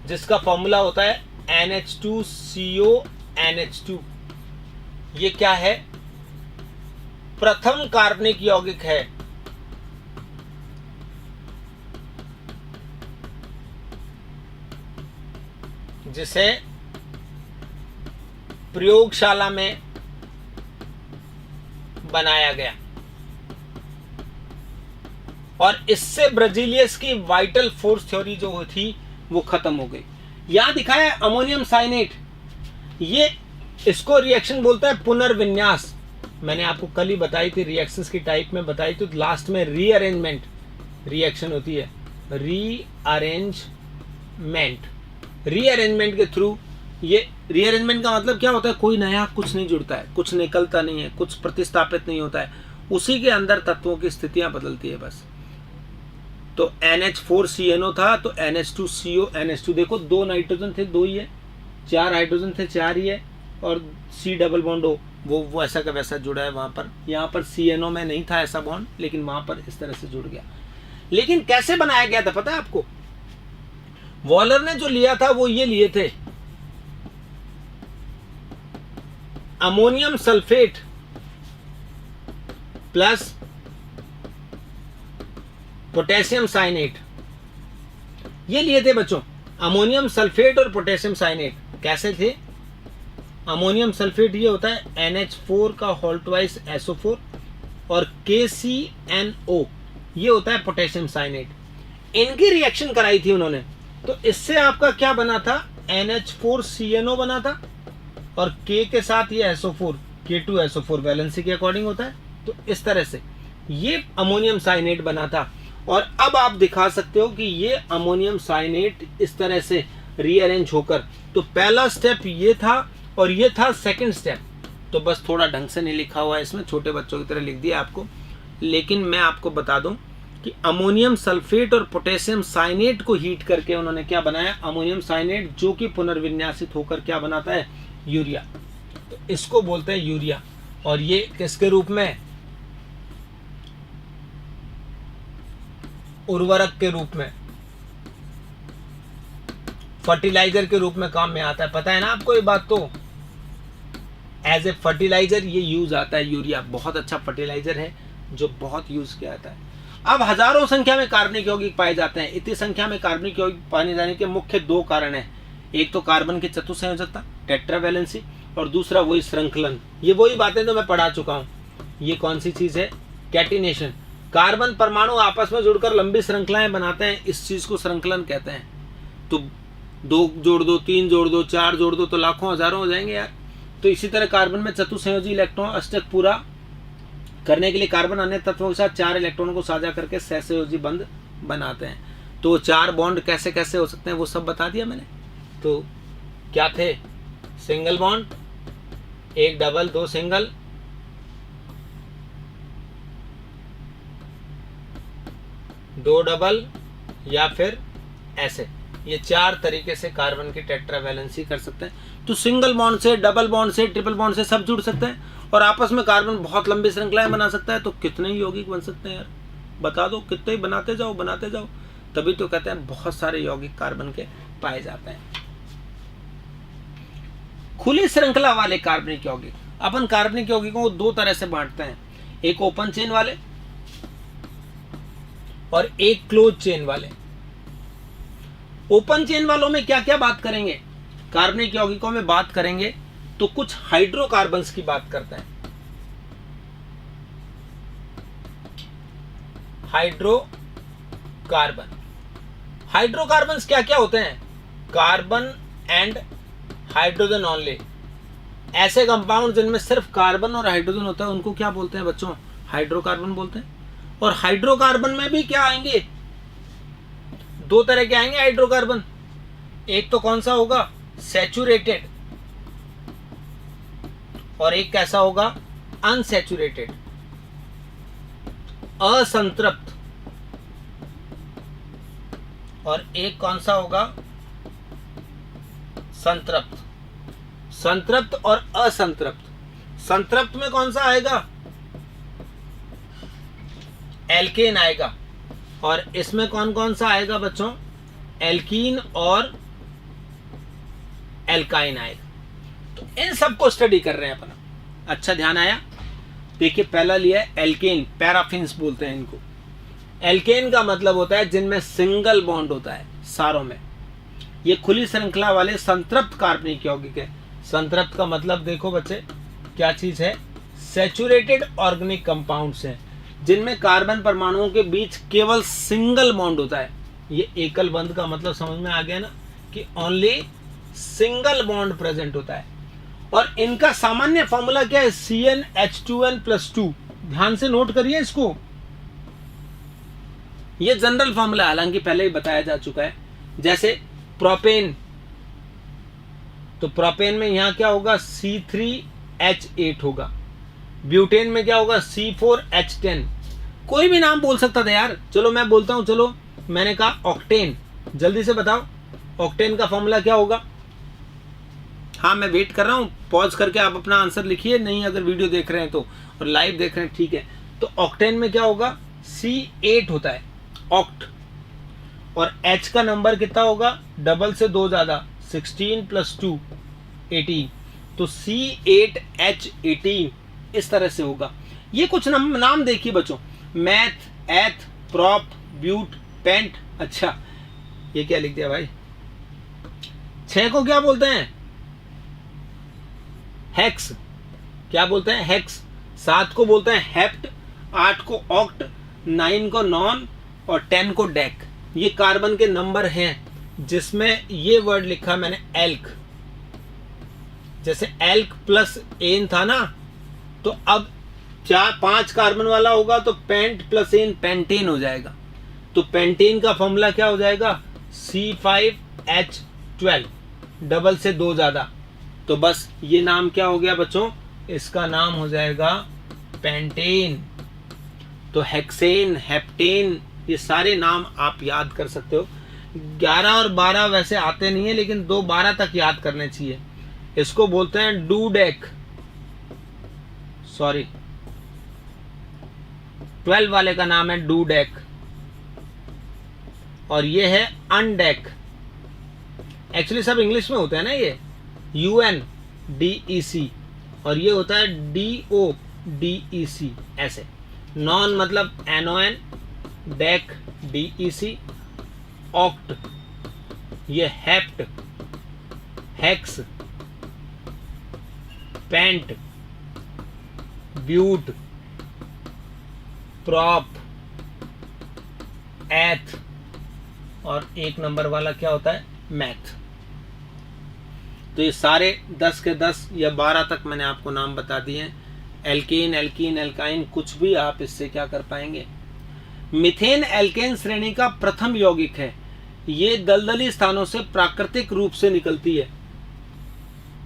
[SPEAKER 1] जिसका फॉर्मूला होता है NH2CONH2, ये क्या है, प्रथम कार्बनिक यौगिक है जिसे प्रयोगशाला में बनाया गया और इससे ब्राजीलियस की वाइटल फोर्स थ्योरी जो थी वो खत्म हो गई। यहां दिखाया है अमोनियम साइनेट, ये इसको रिएक्शन बोलता है पुनर्विन्यास। मैंने आपको कल ही बताई थी, रिएक्शंस की टाइप में बताई, तो लास्ट में रीअरेंजमेंट रिएक्शन होती है, रीअरेंजमेंट के थ्रू। ये रीअरेंजमेंट का मतलब क्या होता है, कोई नया कुछ नहीं जुड़ता है, कुछ निकलता नहीं है, कुछ प्रतिस्थापित नहीं होता है, उसी के अंदर तत्वों की स्थितियां बदलती है बस। तो NH4CNO था तो NH2CONH2, देखो दो नाइट्रोजन थे, दो ही है, चार हाइड्रोजन थे, चार ही है, और C डबल बॉन्ड हो वो ऐसा का वैसा जुड़ा है वहां पर। यहाँ पर CNO में नहीं था ऐसा बॉन्ड, लेकिन वहां पर इस तरह से जुड़ गया। लेकिन कैसे बनाया गया था पता है आपको, वॉलर ने जो लिया था वो ये लिए थे, ammonium sulphate plus potassium cyanate, ये लिए थे बच्चों, अमोनियम सल्फेट और पोटेशियम साइनेट। कैसे थे, अमोनियम सल्फेट ये होता है NH4 का होल ट्वाइस SO4 और KCNO ये होता है पोटेशियम साइनेट। इनकी रिएक्शन कराई थी उन्होंने, तो इससे आपका क्या बना था, NH4CNO बना था और K के साथ ये SO4, K2SO4 वैलेंसी के अकॉर्डिंग होता है। तो इस तरह से ये अमोनियम साइनेट बना था। और अब आप दिखा सकते हो कि ये अमोनियम साइनेट इस तरह से रीअरेंज होकर, तो पहला स्टेप ये था और ये था सेकंड स्टेप। तो बस थोड़ा ढंग से नहीं लिखा हुआ है इसमें, छोटे बच्चों की तरह लिख दिया आपको। लेकिन मैं आपको बता दूं कि अमोनियम सल्फेट और पोटेशियम साइनेट को हीट करके उन्होंने क्या बनाया, अमोनियम साइनेट, जो कि पुनर्विन्यासित होकर क्या बनाता है, यूरिया। तो इसको बोलते हैं यूरिया। और ये किसके रूप में, उर्वरक के रूप में, फर्टिलाइजर के रूप में काम में आता है। पता है ना आपको ये बात, तो एज ए फर्टिलाइजर ये यूज आता है। यूरिया बहुत अच्छा फर्टिलाइजर है जो बहुत यूज किया जाता है। अब हजारों संख्या में कार्बनिक यौगिक पाए जाते हैं। इतनी संख्या में कार्बनिक यौगिक पाए जाने के मुख्य दो कारण हैं, एक तो कार्बन की चतुसंयोजकता टेट्रावैलेंसी, और दूसरा वही श्रृंखलन। ये वही बातें तो मैं पढ़ा चुका हूँ। ये कौन सी चीज है, कैटिनेशन। कार्बन परमाणु आपस में जुड़कर लंबी श्रृंखलाएं बनाते हैं, इस चीज को श्रृंखलन कहते हैं। तो 2 जोड़ दो, 3 जोड़ दो, 4 जोड़ दो, तो लाखों हजारों हो जाएंगे यार। तो इसी तरह कार्बन में चतुसंयोजी इलेक्ट्रॉन अष्टक पूरा करने के लिए कार्बन अन्य तत्वों के साथ 4 इलेक्ट्रॉनों को साझा करके सहसंयोजी बंध बनाते हैं। तो 4 बॉन्ड कैसे कैसे हो सकते हैं वो सब बता दिया मैंने। तो क्या थे, single bond, 1 double, 2 single, 2 double, या फिर ऐसे। ये 4 तरीके से कार्बन की टेट्रावैलेंसी कर सकते हैं। तो सिंगल बॉन्ड से, डबल बॉन्ड से, ट्रिपल बॉन्ड से सब जुड़ सकते हैं और आपस में कार्बन बहुत लंबी श्रृंखलाएं बना सकता है। तो कितने ही यौगिक बन सकते हैं यार, बता दो, कितने ही बनाते जाओ बनाते जाओ। तभी तो कहते हैं बहुत सारे यौगिक कार्बन के पाए जाते हैं। खुली श्रृंखला वाले कार्बनिक यौगिक, अपन कार्बनिक यौगिकों को दो तरह से बांटते हैं, एक ओपन चेन वाले और एक क्लोज चेन वाले। ओपन चेन वालों में क्या क्या बात करेंगे, कार्बनिक यौगिकों में बात करेंगे तो कुछ हाइड्रोकार्बन्स की बात करते हैं। हाइड्रोकार्बन्स क्या क्या होते हैं, कार्बन एंड हाइड्रोजन ओनली। ऐसे कंपाउंड जिनमें सिर्फ कार्बन और हाइड्रोजन होता है उनको क्या बोलते हैं बच्चों, हाइड्रोकार्बन बोलते हैं। और हाइड्रोकार्बन में भी क्या आएंगे, दो तरह के आएंगे हाइड्रोकार्बन। एक तो कौन सा होगा, सैचुरेटेड, और एक कैसा होगा, अनसैचुरेटेड, असंतृप्त। और एक कौन सा होगा, संतृप्त। संतृप्त और असंतृप्त। संतृप्त में कौन सा आएगा, एल्केन आएगा। और इसमें कौन कौन सा आएगा बच्चों, एल्कीन और एल्काइन आएगा। तो इन सबको स्टडी कर रहे हैं अपन। अच्छा ध्यान आया। देखिए पहला लिया है एल्केन, पैराफिन्स बोलते हैं इनको। एल्केन का मतलब होता है जिनमें सिंगल बॉन्ड होता है सारों में। ये खुली श्रृंखला वाले संतृप्त कार्बनिक यौगिक है। संतृप्त का मतलब देखो बच्चे क्या चीज है, सैचुरेटेड ऑर्गेनिक कंपाउंड्स हैं जिनमें कार्बन परमाणुओं के बीच केवल सिंगल बॉन्ड होता है। ये एकल बंध का मतलब समझ में आ गया ना, कि ओनली सिंगल बॉन्ड प्रेजेंट होता है। और इनका सामान्य फॉर्मूला क्या है, CnH2n+2। ध्यान से नोट करिए इसको, ये जनरल फॉर्मूला हालांकि पहले ही बताया जा चुका है। जैसे प्रोपेन, तो प्रोपेन में यहां क्या होगा, C3H8 होगा। ब्यूटेन में क्या होगा, C4H10। कोई भी नाम बोल सकता था यार, चलो मैं बोलता हूं। चलो मैंने कहा ऑक्टेन, जल्दी से बताओ ऑक्टेन का फॉर्मूला क्या होगा। हाँ मैं वेट कर रहा हूं, पॉज करके आप अपना आंसर लिखिए, नहीं अगर वीडियो देख रहे हैं तो, और लाइव देख रहे हैं ठीक है। तो ऑक्टेन में क्या होगा, C8 होता है, ऑक्ट। और H का नंबर कितना होगा, डबल से दो ज्यादा, 16+2 18। तो C8H18 इस तरह से होगा। ये कुछ नाम देखिए बच्चों, मैथ, एथ, प्रॉप, ब्यूट, पेंट। अच्छा ये क्या लिख दिया भाई, 6 को क्या बोलते हैं, हेक्स। क्या बोलते हैं, हेक्स। 7 को बोलते हैं हेप्ट, 8 को ऑक्ट, 9 को नॉन और 10 को डेक। ये कार्बन के नंबर हैं जिसमें ये वर्ड लिखा मैंने एल्क। जैसे एल्क प्लस एन था ना, तो अब 5 कार्बन वाला होगा तो पेंट प्लस एन पेंटेन हो जाएगा। तो पेंटेन का फॉर्मूला क्या हो जाएगा, C5H12, डबल से दो ज्यादा। तो बस ये नाम क्या हो गया बच्चों, इसका नाम हो जाएगा पेंटेन। तो हेक्सेन, हेप्टेन, ये सारे नाम आप याद कर सकते हो। 11 और 12 वैसे आते नहीं है, लेकिन 2 12 तक याद करने चाहिए। इसको बोलते हैं डूडेक, सॉरी 12 वाले का नाम है डूडेक। और ये है अनडेक। एक्चुअली सब इंग्लिश में होते हैं ना, ये UNDEC, और ये होता है DODEC ऐसे। नॉन मतलब एनोएन, डेक DEC, ऑक्ट ये hept, hex, pent, but, prop, eth, और एक नंबर वाला क्या होता है, मैथ। तो ये सारे 10 के 10 या 12 तक मैंने आपको नाम बता दिए हैं। एल्केन, एल्कीन, एल्काइन, कुछ भी आप इससे क्या कर पाएंगे। मीथेन एल्केन श्रेणी का प्रथम यौगिक है। ये दलदली स्थानों से प्राकृतिक रूप से निकलती है,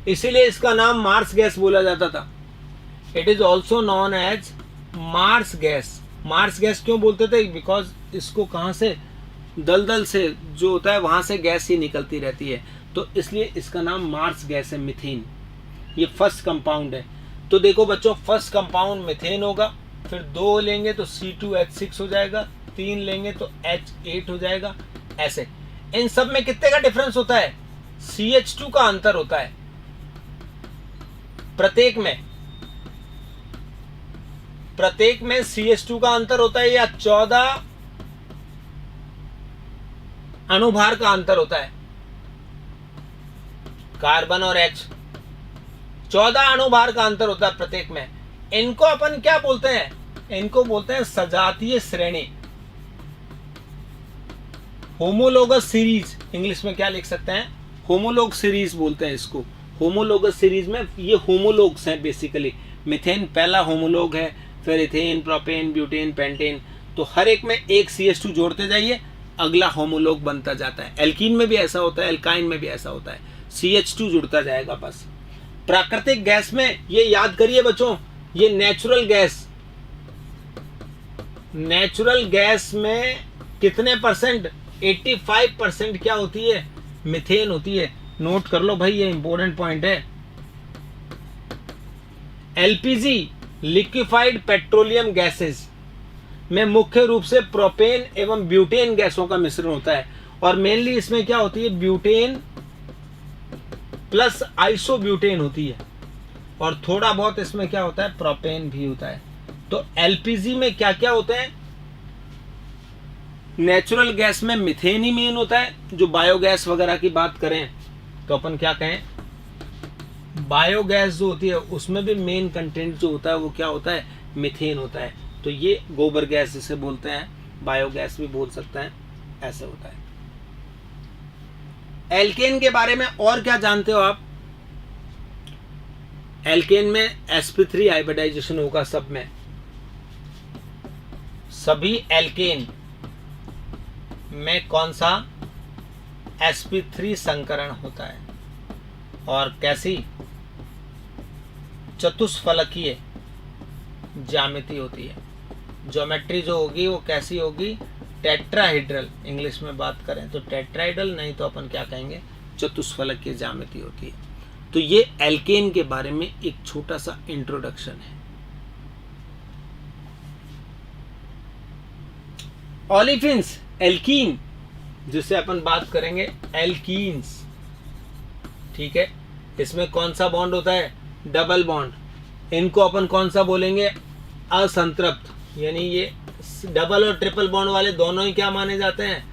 [SPEAKER 1] इसीलिए इसका नाम मार्स गैस बोला जाता था। It is also known as marsh gas. Marsh gas क्यों बोलते थे, बिकॉज इसको कहां से, दलदल से जो होता है वहां से गैस ही निकलती रहती है, तो इसलिए इसका नाम मार्स गैस है, मीथेन। ये फर्स्ट कंपाउंड है। तो देखो बच्चों, फर्स्ट कंपाउंड मीथेन होगा, फिर 2 लेंगे तो C2H6 हो जाएगा, 3 लेंगे तो H8 हो जाएगा, ऐसे। इन सब में कितने का डिफरेंस होता है, CH2 का अंतर होता है। प्रत्येक में CH2 का अंतर होता है या 14 अणुभार का अंतर होता है? कार्बन और H 14 अणुभार का अंतर होता है प्रत्येक में। इनको अपन क्या बोलते हैं? इनको बोलते हैं सजातीय श्रेणी, होमोलोगस सीरीज। इंग्लिश में क्या लिख सकते हैं? होमोलोग सीरीज बोलते हैं इसको। होमोलोगस सीरीज में ये होमोलोग्स हैं बेसिकली। मीथेन पहला होमोलोग है, फिर इथेन, प्रोपेन, ब्यूटेन, पेंटेन। तो हर एक में एक CH2 जोड़ते जाइए, अगला होमोलोग बनता जाता है। एल्कीन में भी ऐसा होता है, एल्काइन में भी ऐसा होता है, CH2 जुड़ता जाएगा बस। प्राकृतिक गैस में ये याद करिए बच्चों, ये नेचुरल गैस में कितने परसेंट? 85% क्या होती है? मीथेन होती है। नोट कर लो भाई, ये इंपॉर्टेंट पॉइंट है। LPG लिक्विफाइड पेट्रोलियम गैसेस में मुख्य रूप से प्रोपेन एवं ब्यूटेन गैसों का मिश्रण होता है, और मेनली इसमें क्या होती है? ब्यूटेन प्लस आइसोब्यूटेन होती है, और थोड़ा बहुत इसमें क्या होता है? प्रोपेन भी होता है। तो LPG में क्या क्या होते हैं? नेचुरल गैस में मीथेन ही मेन होता है। जो बायोगैस वगैरह की बात करें तो अपन क्या कहें? बायोगैस जो होती है उसमें भी मेन कंटेंट जो होता है वो क्या होता है? मीथेन होता है। तो ये गोबर गैस जिसे बोलते हैं, बायोगैस भी बोल सकते हैं, ऐसे होता है। एल्केन के बारे में और क्या जानते हो आप? एल्केन में sp3 हाइब्रिडाइजेशन होगा सब में। सभी एल्केन में कौन सा? sp3 संकरण होता है। और कैसी? चतुष्फलकीय ज्यामिति होती है। ज्योमेट्री जो होगी वो कैसी होगी? टेट्राहेड्रल। इंग्लिश में बात करें तो टेट्राहेड्रल, नहीं तो अपन क्या कहेंगे? चतुष्फलकीय ज्यामिति होती है। तो ये एल्केन के बारे में एक छोटा सा इंट्रोडक्शन है। ओलिफिन्स, एल्कीन जिससे अपन बात करेंगे, एल्कीन्स, ठीक है। इसमें कौन सा बॉन्ड होता है? Double bond. इनको अपन कौन सा बोलेंगे? असंतृप्त। यानी ये डबल और ट्रिपल बॉन्ड वाले दोनों ही क्या माने जाते हैं?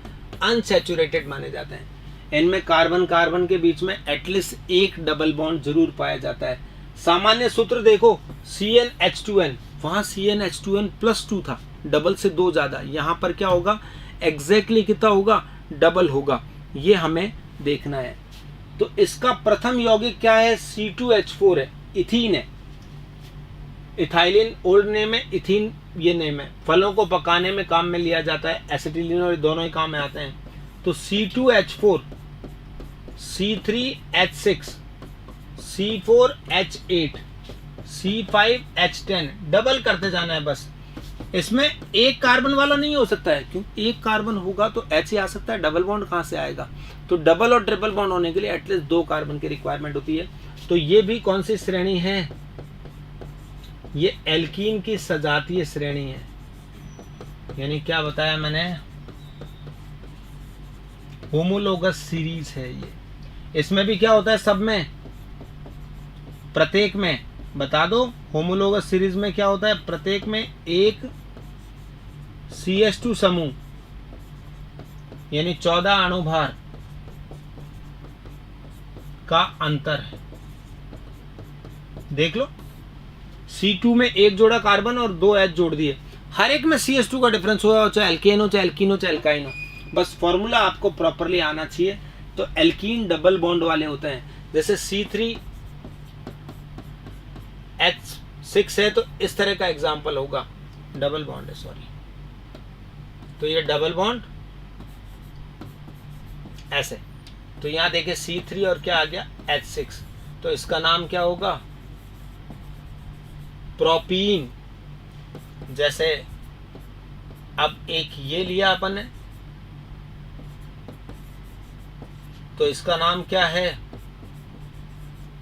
[SPEAKER 1] अनसैचुरेटेड माने जाते हैं। इनमें कार्बन कार्बन के बीच में एटलीस्ट एक डबल बॉन्ड जरूर पाया जाता है। सामान्य सूत्र देखो, CnH2n, वहां CnH2n+2 था, डबल से 2 ज्यादा। यहाँ पर क्या होगा? एग्जैक्टली कितना होगा? डबल होगा। ये हमें देखना है। तो इसका प्रथम यौगिक क्या है? C2H4 है, इथीन है। इथाइलिन ओल्ड नेम है, इथीन ये नेम है। फलों को पकाने में काम में लिया जाता है, एसिटिलीन और दोनों ही काम में आते हैं। तो C2H4, C3H6, C4H8, C5H10, double करते जाना है बस। इसमें एक कार्बन वाला नहीं हो सकता है, क्योंकि एक कार्बन होगा तो H ही आ सकता है, डबल बॉन्ड कहां से आएगा? तो डबल और ट्रिपल बॉन्ड होने के लिए एटलीस्ट 2 कार्बन की रिक्वायरमेंट होती है। तो ये भी कौन सी श्रेणी है? ये एल्कीन की सजातीय श्रेणी है। यानी क्या बताया मैंने? होमोलोगस सीरीज है ये। इसमें भी क्या होता है? सब में, प्रत्येक में बता दो। होमोलोगस सीरीज में क्या होता है? प्रत्येक में एक CH2 समूह, यानी 14 अणुभार का अंतर है। देख लो, C2 में एक जोड़ा कार्बन और 2 H जोड़ दिए। हर एक में CH2 का डिफरेंस हुआ, चाहे एल्केन हो, चाहे एल्कीन हो, चाहे एल्काइन हो। बस फॉर्मूला आपको प्रॉपरली आना चाहिए। तो एल्कीन डबल बॉन्ड वाले होते हैं। जैसे C3H6 है तो इस तरह का एग्जाम्पल होगा, डबल बॉन्ड है, सॉरी। तो ये डबल बॉन्ड ऐसे। तो यहां देखिए C3 और क्या आ गया? H6। तो इसका नाम क्या होगा? प्रोपीन। जैसे अब एक ये लिया अपन ने, तो इसका नाम क्या है?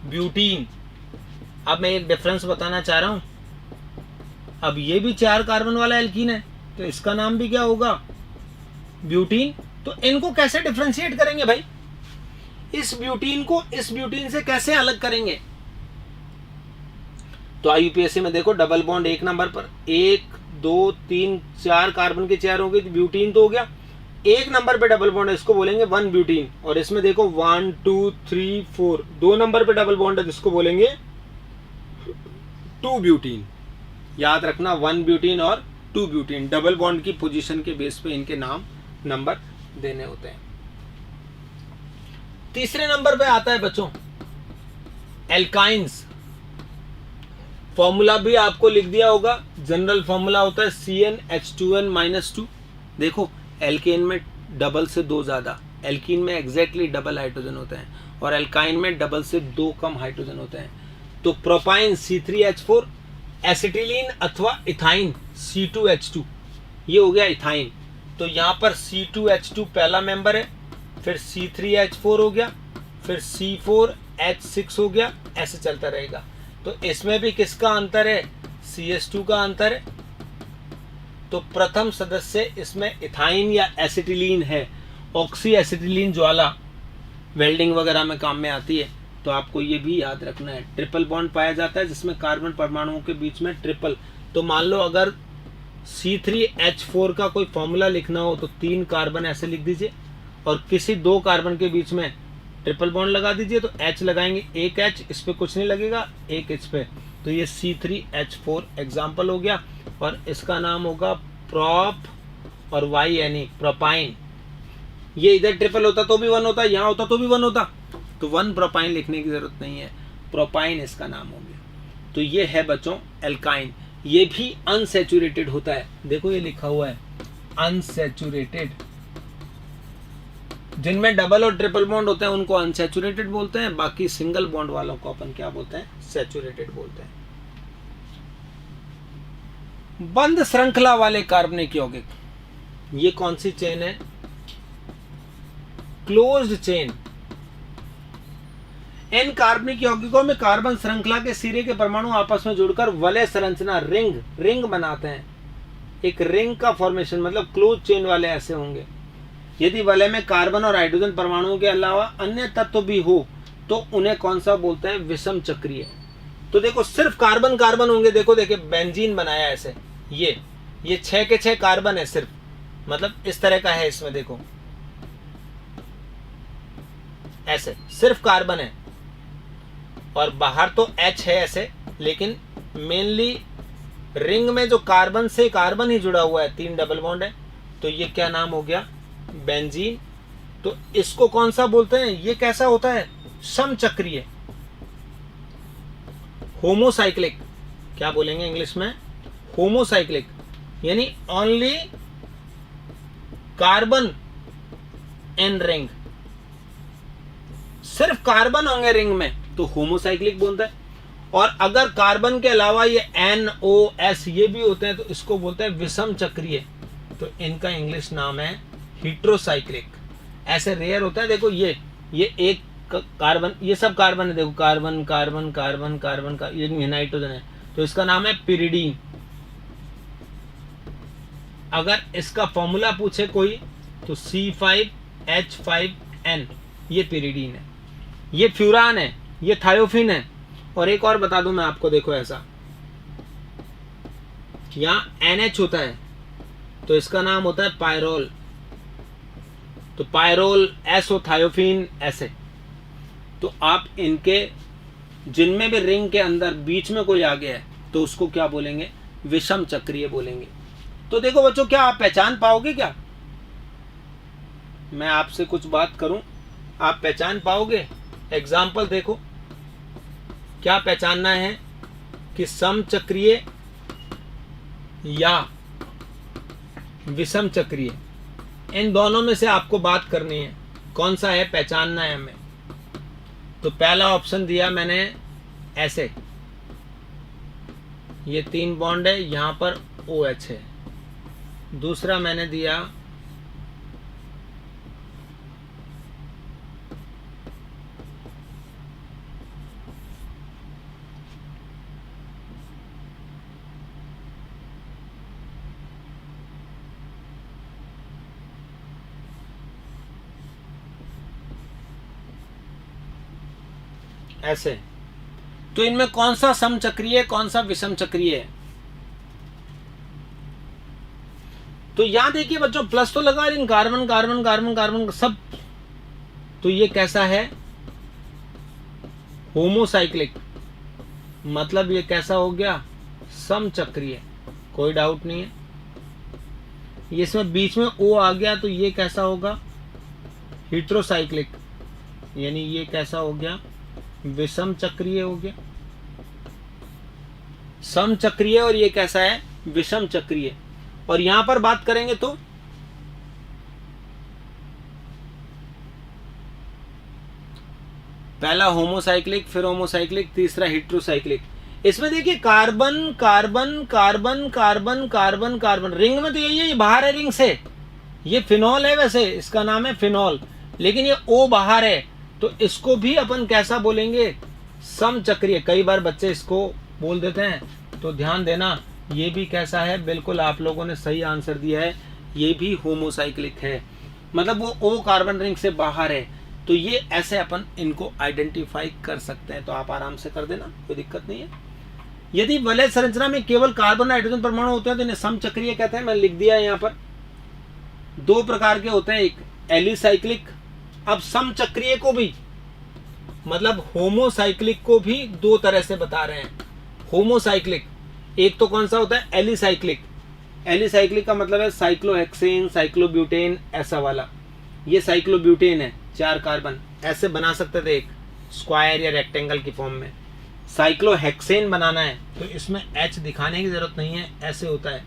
[SPEAKER 1] ब्यूटीन। अब मैं एक डिफरेंस बताना चाह रहा हूं। अब ये भी 4 कार्बन वाला एल्कीन है, तो इसका नाम भी क्या होगा? ब्यूटीन। तो इनको कैसे डिफरेंशिएट करेंगे भाई? इस ब्यूटीन को इस ब्यूटीन से कैसे अलग करेंगे? तो IUPAC में देखो डबल बॉन्ड एक नंबर पर, 1 2 3 4 कार्बन के चेयर हो गए, ब्यूटीन तो हो गया। एक नंबर पे डबल बॉन्ड है, इसको बोलेंगे 1 ब्यूटीन। और इसमें देखो 1 2 3 4 दो नंबर पे डबल बॉन्ड है, जिसको बोलेंगे 2 ब्यूटीन। याद रखना 1 ब्यूटीन और 2 ब्यूटीन, डबल बॉन्ड की पोजीशन के बेस पे इनके नाम नंबर देने होते हैं। तीसरे नंबर पे आता है बच्चों एल्काइंस। फॉर्मूला भी आपको लिख दिया होगा, जनरल फॉर्मूला होता है CnH2n-2। देखो एल्केन में डबल से 2 ज्यादा, एल्कीन में एग्जैक्टली डबल हाइड्रोजन होते हैं और एल्काइन में डबल से 2 कम हाइड्रोजन होते हैं। तो प्रोपाइन C3H4, एसिटिलीन अथवा इथाइन C2H2, ये हो गया इथाइन। तो यहाँ पर C2H2 पहला मेंबर है, फिर C3H4 हो गया, फिर C4H6 हो गया, ऐसे चलता रहेगा। तो इसमें भी किसका अंतर है? CH2 का अंतर है। तो प्रथम सदस्य इसमें इथाइन या एसिटिलीन है। ऑक्सी एसिटिलीन ज्वाला वेल्डिंग वगैरह में काम में आती है, तो आपको ये भी याद रखना है। ट्रिपल बॉन्ड पाया जाता है जिसमें कार्बन परमाणुओं के बीच में ट्रिपल। तो मान लो अगर C3H4 का कोई फॉर्मूला लिखना हो तो 3 कार्बन ऐसे लिख दीजिए और किसी 2 कार्बन के बीच में ट्रिपल बॉन्ड लगा दीजिए। तो H लगाएंगे, एक H, इस पे कुछ नहीं लगेगा, एक H पे, तो ये C3H4 एग्जाम्पल हो गया। और इसका नाम होगा प्रोप और YNE प्रोपाइन। ये इधर ट्रिपल होता तो भी 1 होता, यहाँ होता तो भी 1 होता, तो 1 प्रोपाइन लिखने की जरूरत नहीं है, प्रोपाइन इसका नाम हो गया। तो ये है बच्चों एल्काइन। ये भी अनसैचुरेटेड होता है, देखो ये लिखा हुआ है अनसैचुरेटेड। जिनमें डबल और ट्रिपल बॉन्ड होते हैं उनको अनसैचुरेटेड बोलते हैं, बाकी सिंगल बॉन्ड वालों को अपन क्या बोलते हैं? सैचुरेटेड बोलते हैं। बंद श्रृंखला वाले कार्बनिक यौगिक, ये कौन सी चेन है? Closed chain. इन कार्बनिक यौगिकों में कार्बन श्रृंखला के सिरे के परमाणु आपस में जुड़कर वलय संरचना रिंग बनाते हैं। एक रिंग का फॉर्मेशन, मतलब क्लोज चेन वाले ऐसे होंगे। यदि वलय में कार्बन और हाइड्रोजन परमाणुओं के अलावा अन्य तत्व भी हो तो उन्हें कौन सा बोलते हैं? विषम चक्रीय। तो देखो सिर्फ कार्बन कार्बन होंगे, देखो देखिए बेंजीन बनाया ऐसे, ये 6 के 6 कार्बन है सिर्फ, मतलब इस तरह का है इसमें, देखो ऐसे सिर्फ कार्बन है और बाहर तो H है ऐसे, लेकिन मेनली रिंग में जो कार्बन से कार्बन ही जुड़ा हुआ है, 3 डबल बॉन्ड है, तो ये क्या नाम हो गया? बेंजीन। तो इसको कौन सा बोलते हैं? ये कैसा होता है? समचक्रीय, होमोसाइक्लिक। क्या बोलेंगे इंग्लिश में? होमोसाइक्लिक, यानी ओनली कार्बन इन रिंग, सिर्फ कार्बन होंगे रिंग में तो होमोसाइक्लिक बोलता है। और अगर कार्बन के अलावा ये NOS ये भी होते हैं तो इसको बोलते हैं विषम चक्रीय। तो इनका इंग्लिश नाम है हेट्रोसाइक्लिक। ऐसे रेयर होता है, देखो ये एक कार्बन, ये सब कार्बन है, देखो कार्बन कार्बन कार्बन कार्बन का, ये नाइट्रोजन है, तो इसका नाम है पिरिडीन। अगर इसका फॉर्मूला पूछे कोई तो C5H5N, ये पिरिडीन है। ये फ्यूरान है, ये थायोफिन है। और एक और बता दूं मैं आपको, देखो ऐसा यहाँ NH होता है तो इसका नाम होता है पायरोल। तो पायरोल एसो थायोफिन ऐसे। तो आप इनके जिनमें भी रिंग के अंदर बीच में कोई आ गया है तो उसको क्या बोलेंगे? विषम चक्रीय बोलेंगे। तो देखो बच्चों, क्या आप पहचान पाओगे? क्या मैं आपसे कुछ बात करूं, आप पहचान पाओगे? एग्जाम्पल देखो, क्या पहचानना है कि समचक्रीय या विषम चक्रीय, इन दोनों में से आपको बात करनी है, कौन सा है पहचानना है हमें। तो पहला ऑप्शन दिया मैंने ऐसे, ये 3 बॉन्ड है, यहां पर OH है। दूसरा मैंने दिया ऐसे। तो इनमें कौन सा समचक्रीय है, कौन सा विषम चक्रीय है? तो यहां देखिए बच्चों, प्लस तो लगा, लेकिन कार्बन कार्बन कार्बन कार्बन सब, तो ये कैसा है? होमोसाइक्लिक, मतलब ये कैसा हो गया? समचक्रीय, कोई डाउट नहीं है। इसमें बीच में O आ गया तो ये कैसा होगा? हेटेरोसाइक्लिक, यानी ये कैसा हो गया? विषम चक्रीय हो गया। समचक्रीय और ये कैसा है? विषम चक्रीय। और यहां पर बात करेंगे तो पहला होमोसाइक्लिक, फिर होमोसाइक्लिक, तीसरा हेटेरोसाइक्लिक। इसमें देखिए carbon carbon carbon carbon carbon carbon, ring में तो यही है, ये बाहर है रिंग से, ये फिनॉल है, वैसे इसका नाम है फिनॉल, लेकिन ये O बाहर है, तो इसको भी अपन कैसा बोलेंगे? समचक्रीय। कई बार बच्चे इसको बोल देते हैं, तो ध्यान देना, ये भी कैसा है? बिल्कुल आप लोगों ने सही आंसर दिया है, ये भी होमोसाइक्लिक है, मतलब वो O कार्बन रिंग से बाहर है। तो ये ऐसे अपन इनको आइडेंटिफाई कर सकते हैं, तो आप आराम से कर देना, कोई दिक्कत नहीं है। यदि वलय संरचना में केवल कार्बन हाइड्रोजन परमाणु होते हैं तो इन्हें समचक्रीय कहते हैं। मैंने लिख दिया है यहाँ पर। दो प्रकार के होते हैं, एक एलिसाइक्लिक, अब समचक्रीय को भी, मतलब होमोसाइक्लिक को भी दो तरह से बता रहे हैं। होमोसाइक्लिक एक तो कौन सा होता है? एलिसाइक्लिक। एलिसाइक्लिक का मतलब है साइक्लोहेक्सेन, साइक्लोब्यूटेन, ऐसा वाला। ये साइक्लोब्यूटेन है, 4 कार्बन, ऐसे बना सकते थे एक स्क्वायर या रेक्टेंगल की फॉर्म में। साइक्लोहेक्सेन बनाना है तो इसमें H दिखाने की जरूरत नहीं है, ऐसे होता है।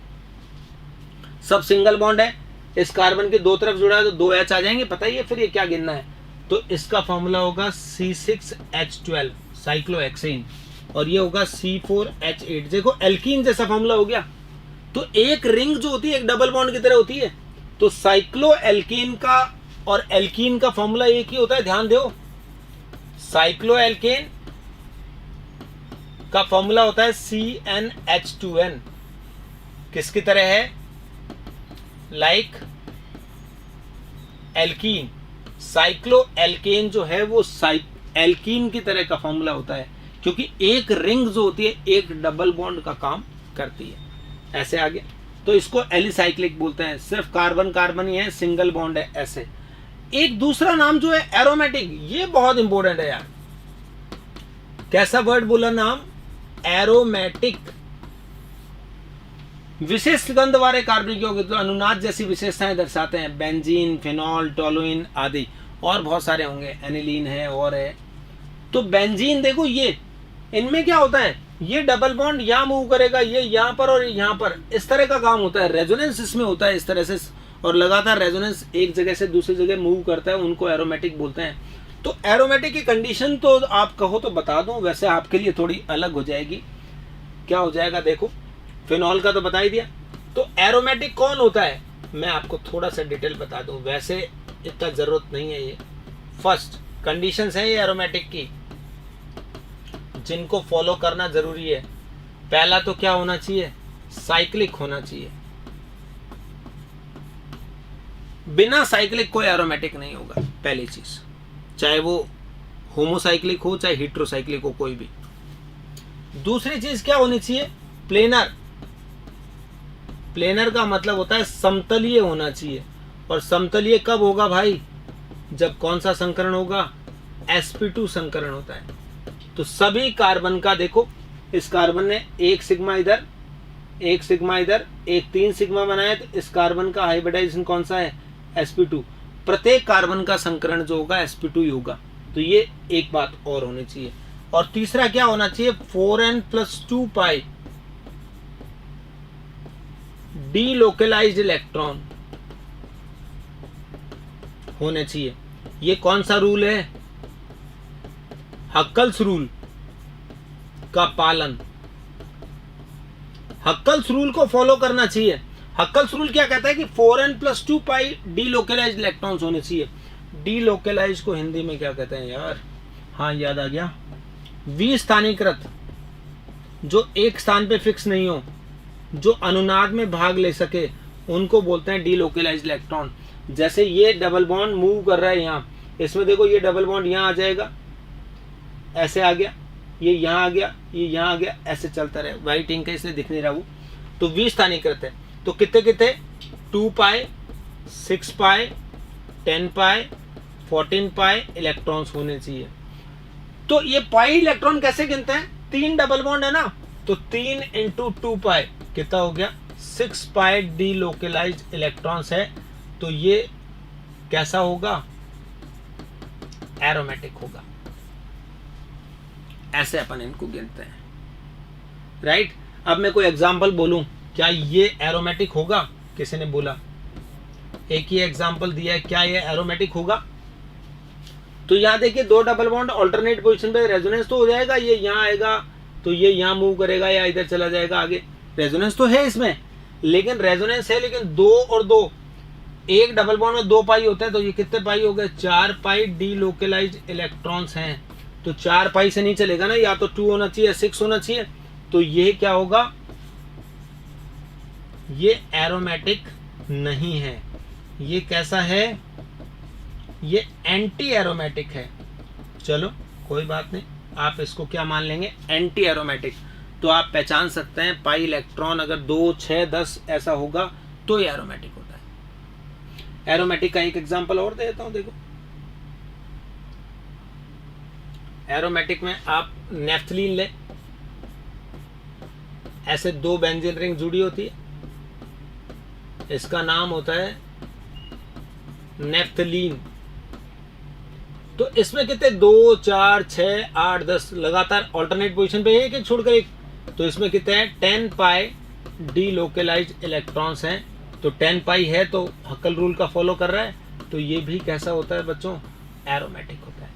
[SPEAKER 1] सब सिंगल बॉन्ड है, इस कार्बन के दो तरफ जुड़ा है तो 2 H आ जाएंगे, पता ही है फिर ये क्या गिनना है। तो इसका फॉर्मूला होगा C6H12 साइक्लोहेक्सेन, और ये होगा C4H8। देखो एल्कीन जैसा फॉर्मूला हो गया। तो एक रिंग जो होती है एक डबल बॉन्ड की तरह होती है, तो साइक्लो एल्कीन का और एल्कीन का फॉर्मूला एक ही होता है, ध्यान दो। साइक्लो एल्केन का फॉर्मूला होता है CnH2n, किसकी तरह है? Like alkene. साइक्लो एल्केन जो है वो एल्कीन की तरह का फॉर्मूला होता है, क्योंकि एक रिंग जो होती है एक डबल बॉन्ड का काम करती है। ऐसे आ गया, तो इसको एलिसाइक्लिक बोलते हैं। सिर्फ कार्बन कार्बन ही है, सिंगल बॉन्ड है, ऐसे। एक दूसरा नाम जो है एरोमेटिक, ये बहुत इंपॉर्टेंट है यार। कैसा वर्ड बोला नाम? एरोमेटिक। विशेष गंध वाले कार्बनिक यौगिक तो अनुनाद जैसी विशेषताएं दर्शाते हैं, बेंजीन, फिनॉल, टोलुइन आदि, और बहुत सारे होंगे, एनिलीन है और है। तो बेंजीन देखो, ये इनमें क्या होता है? ये डबल बॉन्ड यहाँ मूव करेगा, ये यहाँ पर और यहाँ पर, इस तरह का काम होता है। रेजोनेंस इसमें होता है इस तरह से, और लगातार रेजोनेंस एक जगह से दूसरी जगह मूव करता है, उनको एरोमेटिक बोलते हैं। तो एरोमेटिक की कंडीशन तो आप कहो तो बता दूं, वैसे आपके लिए थोड़ी अलग हो जाएगी। क्या हो जाएगा? देखो, फिनॉल का तो बता ही दिया। तो एरोमेटिक कौन होता है? मैं आपको थोड़ा सा डिटेल बता दूं, वैसे इतना जरूरत नहीं है। ये फर्स्ट कंडीशंस है ये एरोमेटिक की, जिनको फॉलो करना जरूरी है। पहला तो क्या होना चाहिए? साइक्लिक होना चाहिए। बिना साइक्लिक कोई एरोमेटिक नहीं होगा, पहली चीज, चाहे वो होमोसाइक्लिक हो चाहे हेटेरोसाइक्लिक हो, कोई भी। दूसरी चीज क्या होनी चाहिए? प्लेनर। प्लेनर का मतलब होता है समतलीय होना चाहिए। और समतलीय कब होगा भाई? जब कौन सा संकरण होगा? sp2 संकरण होता है। तो सभी कार्बन का देखो, इस कार्बन ने एक सिग्मा इधर, एक सिग्मा इधर, एक 3 सिग्मा बनाया, तो इस कार्बन का हाइब्रिडाइजेशन कौन सा है? sp2। प्रत्येक कार्बन का संकरण जो होगा sp2 ही होगा। तो ये एक बात और होनी चाहिए। और तीसरा क्या होना चाहिए? 4n+2 पाई डीलोकलाइज्ड इलेक्ट्रॉन होने चाहिए। ये कौन सा रूल है? हक्कल्स रूल का पालन। हक्कल्स रूल को फॉलो करना चाहिए। हक्कल्स रूल क्या कहता है कि 4n+2 पाई डीलोकलाइज्ड इलेक्ट्रॉन्स होने चाहिए। डीलोकलाइज्ड को हिंदी में क्या कहते हैं यार? हाँ, याद आ गया, विस्थानीकृत, जो एक स्थान पे फिक्स नहीं हो, जो अनुनाद में भाग ले सके, उनको बोलते हैं डीलोकलाइज्ड इलेक्ट्रॉन। जैसे ये डबल बॉन्ड मूव कर रहा है यहाँ, इसमें देखो ये डबल बॉन्ड यहाँ आ जाएगा, ऐसे आ गया, ये यहाँ आ गया, ये यहाँ आ गया, ऐसे चलता रहे। वाइट इंक है इसलिए दिख नहीं रहा वो। तो 20 स्थानीयकृत है, तो कितने कितने, 2 पाई, 6 पाई, 10 पाई, 14 पाई इलेक्ट्रॉन्स होने चाहिए। तो ये पाई इलेक्ट्रॉन कैसे गिनते हैं, 3 डबल बॉन्ड है ना, तो 3 इंटू 2 पाई कितना हो गया, 6 पाई डी लोकलाइज इलेक्ट्रॉन्स है। तो ये कैसा होगा, एरोमेटिक होगा। ऐसे अपन इनको गिनते हैं, राइट। अब मैं कोई एग्जांपल बोलूं, क्या ये एरोमेटिक होगा, किसी ने बोला, एक ही एग्जांपल दिया है, क्या ये एरोमेटिक होगा। तो यहां देखिए 2 डबल बॉन्ड अल्टरनेट पोजीशन पे, रेजोनेंस तो हो जाएगा, ये यहां आएगा तो ये यहां मूव करेगा या इधर चला जाएगा आगे, रेजोनेंस तो है इसमें, लेकिन रेजोनेंस है, लेकिन 2 और 2, एक डबल बॉन्ड में 2 पाई होता है, तो ये कितने पाई हो गए, 4 पाई डी लोकलाइज इलेक्ट्रॉन्स हैं। तो 4 पाई से नहीं चलेगा ना, या तो 2 होना चाहिए, 6 होना चाहिए। तो ये क्या होगा, ये एरोमेटिक नहीं है। ये कैसा है, ये एंटी एरोमेटिक है। चलो कोई बात नहीं, आप इसको क्या मान लेंगे, एंटी एरोमेटिक। तो आप पहचान सकते हैं पाई इलेक्ट्रॉन अगर 2, 6, 10 ऐसा होगा तो ये एरोमेटिक होता है। एरोमेटिक का एक एग्जांपल और दे देता हूं, देखो। एरोमेटिक में आप नेफ्थलीन ले, ऐसे 2 बेंजीन रिंग जुड़ी होती है, इसका नाम होता है नेफ्थलीन। तो इसमें कितने, 2, 4, 6, 8, 10 लगातार अल्टरनेट पोजीशन पे, एक एक छोड़कर एक। तो इसमें कितने हैं, 10 पाई डी लोकलाइज इलेक्ट्रॉन्स हैं। तो 10 पाई है तो हक्कल रूल का फॉलो कर रहा है, तो ये भी कैसा होता है बच्चों, एरोमेटिक होता है।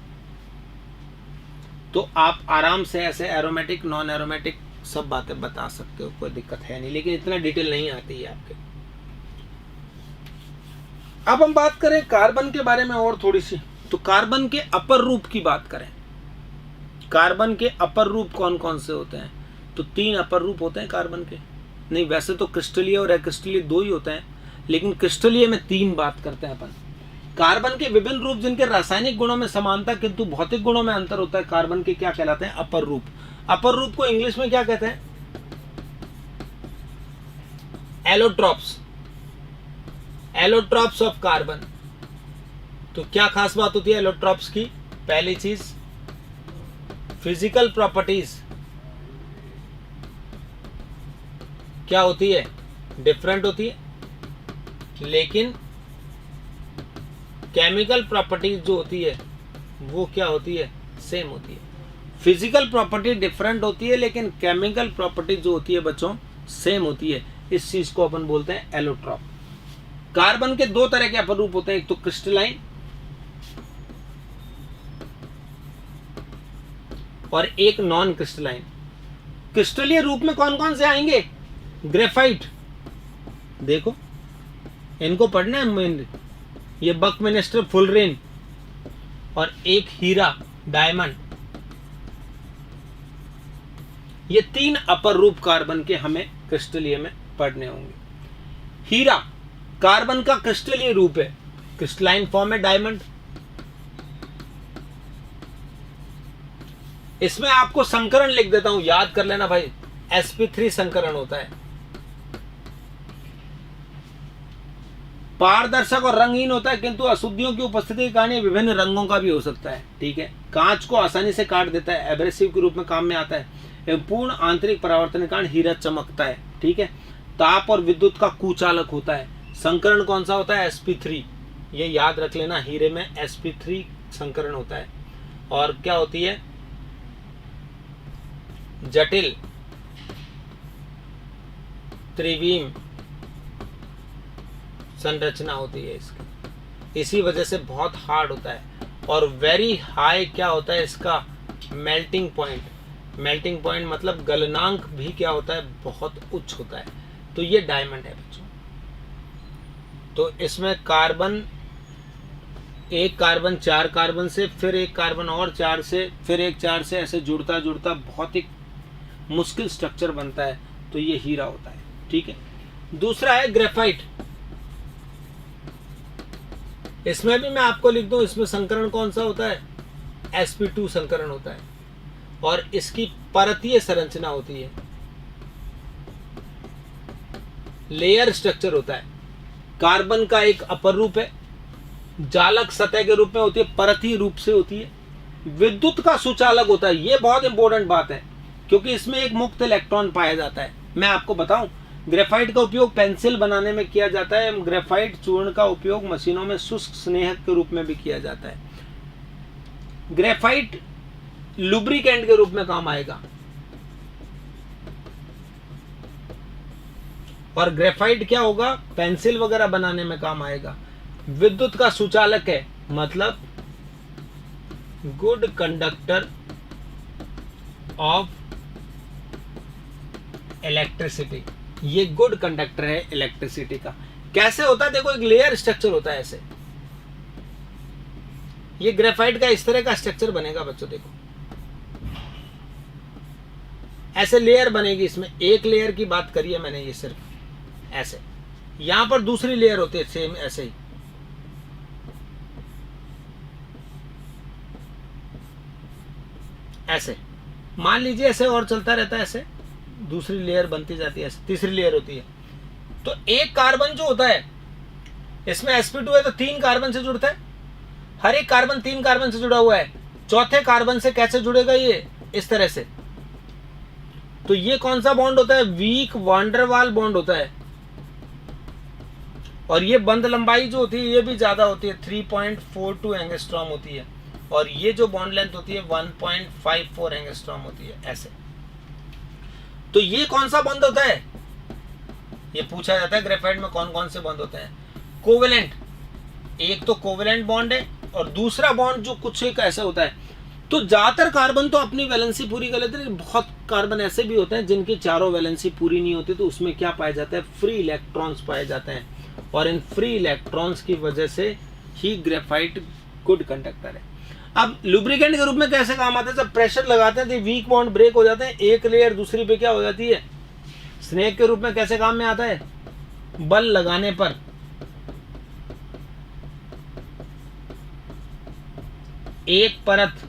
[SPEAKER 1] तो आप आराम से ऐसे एरोमेटिक, नॉन एरोमेटिक सब बातें बता सकते हो, कोई दिक्कत है नहीं, लेकिन इतना डिटेल नहीं आती है आपके। अब हम बात करें कार्बन के बारे में और थोड़ी सी, तो कार्बन के अपर रूप की बात करें। कार्बन के अपर रूप कौन कौन से होते हैं, तो 3 अपर रूप होते हैं कार्बन के। नहीं, वैसे तो क्रिस्टलीय और अक्रिस्टलीय 2 ही होते हैं, लेकिन क्रिस्टलीय में 3 बात करते हैं अपन। कार्बन के विभिन्न रूप जिनके रासायनिक गुणों में समानता किंतु भौतिक गुणों में अंतर होता है, कार्बन के क्या कहलाते हैं, अपर रूप। अपर रूप को इंग्लिश में क्या कहते हैं, एलोट्रॉप्स, एलोट्रॉप्स ऑफ कार्बन। तो क्या खास बात होती है एलोट्रॉप्स की, पहली चीज फिजिकल प्रॉपर्टीज क्या होती है, डिफरेंट होती है, लेकिन केमिकल प्रॉपर्टीज जो होती है वो क्या होती है, सेम होती है। फिजिकल प्रॉपर्टी डिफरेंट होती है, लेकिन केमिकल प्रॉपर्टी जो होती है बच्चों सेम होती है। इस चीज को अपन बोलते हैं एलोट्रॉप। कार्बन के 2 तरह के अपर रूप होते हैं, एक तो क्रिस्टलाइन और एक नॉन क्रिस्टलाइन। क्रिस्टलीय रूप में कौन कौन से आएंगे, ग्रेफाइट, देखो इनको पढ़ना है, ये बकमिनिस्टर फुलरेन, और एक हीरा, डायमंड। ये 3 अपर रूप कार्बन के हमें क्रिस्टलीय में पढ़ने होंगे। हीरा कार्बन का क्रिस्टलीय रूप है, क्रिस्टलाइन फॉर्म है डायमंड। इसमें आपको संकरण लिख देता हूं, याद कर लेना भाई, sp3 संकरण होता है। पारदर्शक और रंगहीन होता है, किंतु अशुद्धियों की उपस्थिति के कारण विभिन्न रंगों का भी हो सकता है। ठीक है, कांच को आसानी से काट देता है, एब्रेसिव के रूप में काम में आता है, एवं पूर्ण आंतरिक परावर्तन के कारण हीरा चमकता है। ठीक है, ताप और विद्युत का कुचालक होता है। संकरण कौन सा होता है, sp3, ये याद रख लेना, हीरे में sp3 संकरण होता है। और क्या होती है, जटिल त्रिविम संरचना होती है इसकी, इसी वजह से बहुत हार्ड होता है। और वेरी हाई क्या होता है इसका, मेल्टिंग पॉइंट। मेल्टिंग पॉइंट मतलब गलनांक भी क्या होता है, बहुत उच्च होता है। तो ये डायमंड है बच्चों। तो इसमें कार्बन, एक कार्बन 4 कार्बन से, फिर एक कार्बन और 4 से, फिर एक 4 से, ऐसे जुड़ता जुड़ता बहुत ही मुश्किल स्ट्रक्चर बनता है। तो ये हीरा होता है। ठीक है, दूसरा है ग्रेफाइट। इसमें भी मैं आपको लिख दूं, इसमें संकरण कौन सा होता है, sp2 संकरण होता है। और इसकी परतीय संरचना होती है, लेयर स्ट्रक्चर होता है। कार्बन का एक अपर रूप है, जालक सतह के रूप में होती है, परतीय रूप से होती है, विद्युत का सुचालक होता है। यह बहुत इंपॉर्टेंट बात है क्योंकि इसमें एक मुक्त इलेक्ट्रॉन पाया जाता है। मैं आपको बताऊं, ग्रेफाइट का उपयोग पेंसिल बनाने में किया जाता है। ग्रेफाइट चूर्ण का उपयोग मशीनों में शुष्क स्नेहक के रूप में भी किया जाता है। ग्रेफाइट लुब्रिकेंट के रूप में काम आएगा। और ग्रेफाइट क्या होगा, पेंसिल वगैरह बनाने में काम आएगा। विद्युत का सुचालक है, मतलब गुड कंडक्टर ऑफ इलेक्ट्रिसिटी। ये गुड कंडक्टर है इलेक्ट्रिसिटी का। कैसे होता है, देखो एक लेयर स्ट्रक्चर होता है ऐसे। ये ग्रेफाइट का इस तरह का स्ट्रक्चर बनेगा बच्चों, देखो ऐसे लेयर बनेगी। इसमें एक लेयर की बात करी है मैंने, ये सिर्फ ऐसे। यहां पर दूसरी लेयर होती है सेम ऐसे ही। ऐसे मान लीजिए, ऐसे और चलता रहता है, ऐसे दूसरी लेयर बनती जाती है, ऐसे तीसरी लेयर होती है। तो एक कार्बन जो होता है, इसमें sp2 है तो 3 कार्बन से जुड़ता है। हर एक कार्बन 3 कार्बन से जुड़ा हुआ है। चौथे कार्बन से कैसे जुड़ेगा, ये इस तरह से। तो ये कौन सा बॉन्ड होता है, वीक वांडरवाल बॉन्ड होता है। और ये बंध लंबाई जो होती है ये भी ज्यादा होती है, 3.42 एंगस्ट्रॉम होती है। और ये जो बॉन्ड लेंथ होती है 1.54 एंगस्ट्रॉम होती है, ऐसे। तो ये कौन सा बॉन्ड होता है, ये पूछा जाता है ग्रेफाइट में कौन कौन से बॉन्ड होते हैं। कोवेलेंट, एक तो कोवेलेंट बॉन्ड है और दूसरा बॉन्ड जो कुछ एक ऐसा होता है। तो ज्यादातर कार्बन तो अपनी वैलेंसी पूरी कर लेते हैं, बहुत कार्बन ऐसे भी होते हैं जिनकी चारों वैलेंसी पूरी नहीं होती। तो उसमें क्या पाया जाता है, फ्री इलेक्ट्रॉन्स पाए जाते हैं। और इन फ्री इलेक्ट्रॉन्स की वजह से ही ग्रेफाइट गुड कंडक्टर है। अब लुब्रिकेंट के रूप में कैसे काम आता है, जब प्रेशर लगाते हैं तो वीक बॉन्ड ब्रेक हो जाते हैं, एक लेयर दूसरी पे क्या हो जाती है, स्नेक के रूप में कैसे काम में आता है, बल लगाने पर एक परत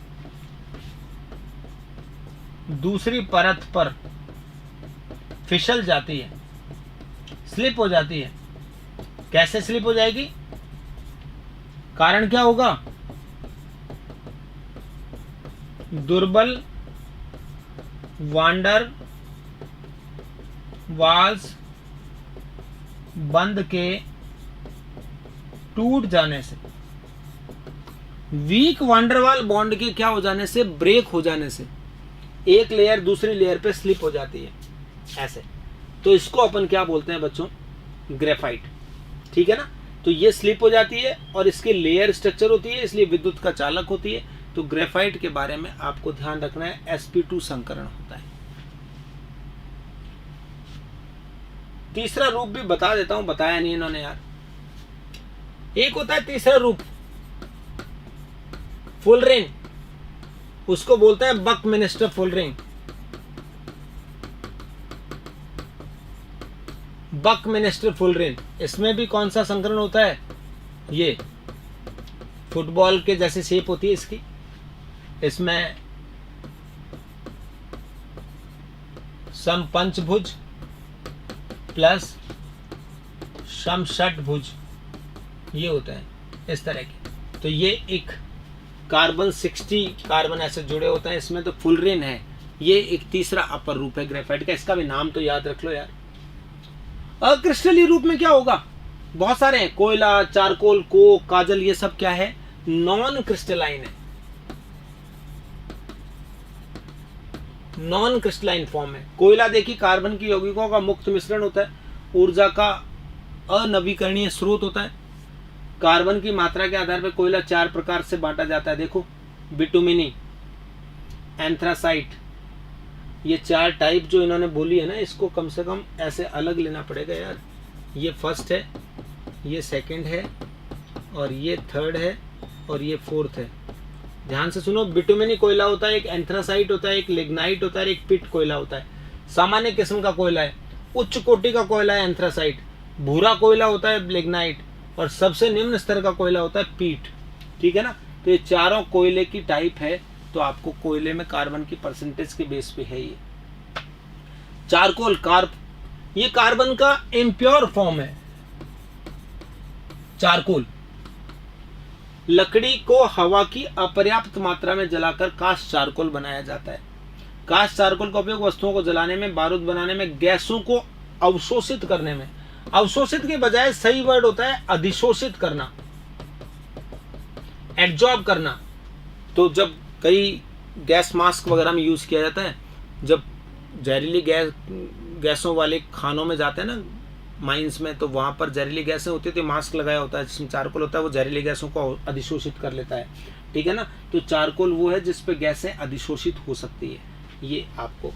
[SPEAKER 1] दूसरी परत पर फिसल जाती है, स्लिप हो जाती है। कैसे स्लिप हो जाएगी, कारण क्या होगा, दुर्बल वांडर वाल्स बंध के टूट जाने से, वीक वांडरवाल बॉन्ड के क्या हो जाने से, ब्रेक हो जाने से एक लेयर दूसरी लेयर पे स्लिप हो जाती है ऐसे। तो इसको अपन क्या बोलते हैं बच्चों, ग्रेफाइट। ठीक है ना। तो ये स्लिप हो जाती है और इसकी लेयर स्ट्रक्चर होती है, इसलिए विद्युत का चालक होती है। तो ग्रेफाइट के बारे में आपको ध्यान रखना है, sp2 संकरण होता है। तीसरा रूप भी बता देता हूं, बताया नहीं इन्होंने यार। एक होता है तीसरा रूप, फुलरिंग, उसको बोलते हैं बकमिंस्टर फुलरिंग। बकमिंस्टर फुलरिंग, इसमें भी कौन सा संकरण होता है, ये फुटबॉल के जैसे शेप होती है इसकी। इसमें समपंचभुज प्लस समषटभुज ये होते हैं इस तरह के। तो ये एक कार्बन 60 कार्बन ऐसे जुड़े होते हैं इसमें, तो फुलरिन है। ये एक तीसरा अपर रूप है ग्रेफाइट का, इसका भी नाम तो याद रख लो यार। अक्रिस्टलीय रूप में क्या होगा, बहुत सारे हैं, कोयला, चारकोल, कोक, काजल, ये सब क्या है, नॉन क्रिस्टलाइन है, नॉन क्रिस्टलाइन फॉर्म है। कोयला देखिए कार्बन की यौगिकों का मुक्त मिश्रण होता है, ऊर्जा का अनवीकरणीय स्रोत होता है। कार्बन की मात्रा के आधार पर कोयला 4 प्रकार से बांटा जाता है, देखो, बिटुमिनी, एंथ्रासाइट, ये 4 टाइप जो इन्होंने बोली है ना, इसको कम से कम ऐसे अलग लेना पड़ेगा यार। ये फर्स्ट है, ये सेकंड है, और ये थर्ड है, और ये फोर्थ है। ध्यान से सुनो, बिटुमिनी कोयला होता है, एक एंथ्रासाइट होता है, एक लिग्नाइट होता है, एक पिट कोयला होता है। सामान्य किस्म का कोयला है, उच्च कोटि का कोयला है एंथ्रासाइट, भूरा कोयला होता है लिग्नाइट, और सबसे निम्न स्तर का कोयला होता है पीट। ठीक है ना। तो ये चारों कोयले की टाइप है तो आपको कोयले में कार्बन की परसेंटेज के बेस पे है ये। चारकोल ये कार्बन का इम्प्योर फॉर्म है। चारकोल लकड़ी को हवा की अपर्याप्त मात्रा में जलाकर कास्ट चारकोल बनाया जाता है। कास्ट चारकोल का उपयोग वस्तुओं को जलाने में, बारूद बनाने में, गैसों को अवशोषित करने में, अवशोषित के बजाय सही वर्ड होता है अधिशोषित करना, एब्जॉर्ब करना। तो जब कई गैस मास्क वगैरह में यूज किया जाता है, जब जहरीली गैसों वाले खानों में जाते हैं ना माइंस में, तो वहां पर जहरीली गैसें होती है, तो मास्क लगाया होता है जिसमें चारकोल होता है, वो जहरीली गैसों को अधिशोषित कर लेता है, ठीक है ना। तो चारकोल वो है जिस पे गैसें अधिशोषित हो सकती है, ये आपको,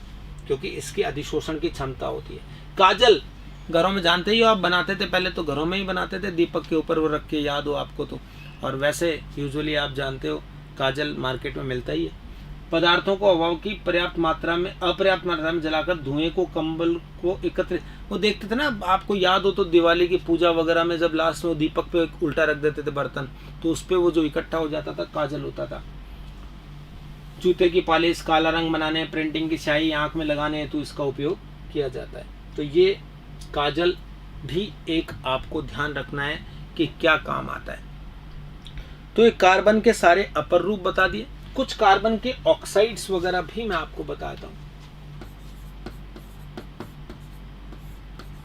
[SPEAKER 1] क्योंकि इसकी अधिशोषण की क्षमता होती है। काजल घरों में जानते ही हो आप, बनाते थे पहले तो घरों में ही बनाते थे, दीपक के ऊपर वो रख के, याद हो आपको तो। और वैसे यूजुअली आप जानते हो काजल मार्केट में मिलता ही है। पदार्थों को हवा की अपर्याप्त मात्रा में जलाकर धुएं को, कंबल को एकत्रित, वो देखते थे ना, आपको याद हो तो दिवाली की पूजा वगैरह में जब लास्ट में दीपक पे उल्टा रख देते थे बर्तन, तो उस पे वो जो इकट्ठा हो जाता था काजल होता था। जूते की पॉलिश, काला रंग बनाने, प्रिंटिंग की स्याही आंख में लगाने हेतु इसका उपयोग किया जाता है। तो ये काजल भी एक आपको ध्यान रखना है कि क्या काम आता है। तो ये कार्बन के सारे अपर रूप बता दिए, कुछ कार्बन के ऑक्साइड्स वगैरह भी मैं आपको बताता हूं।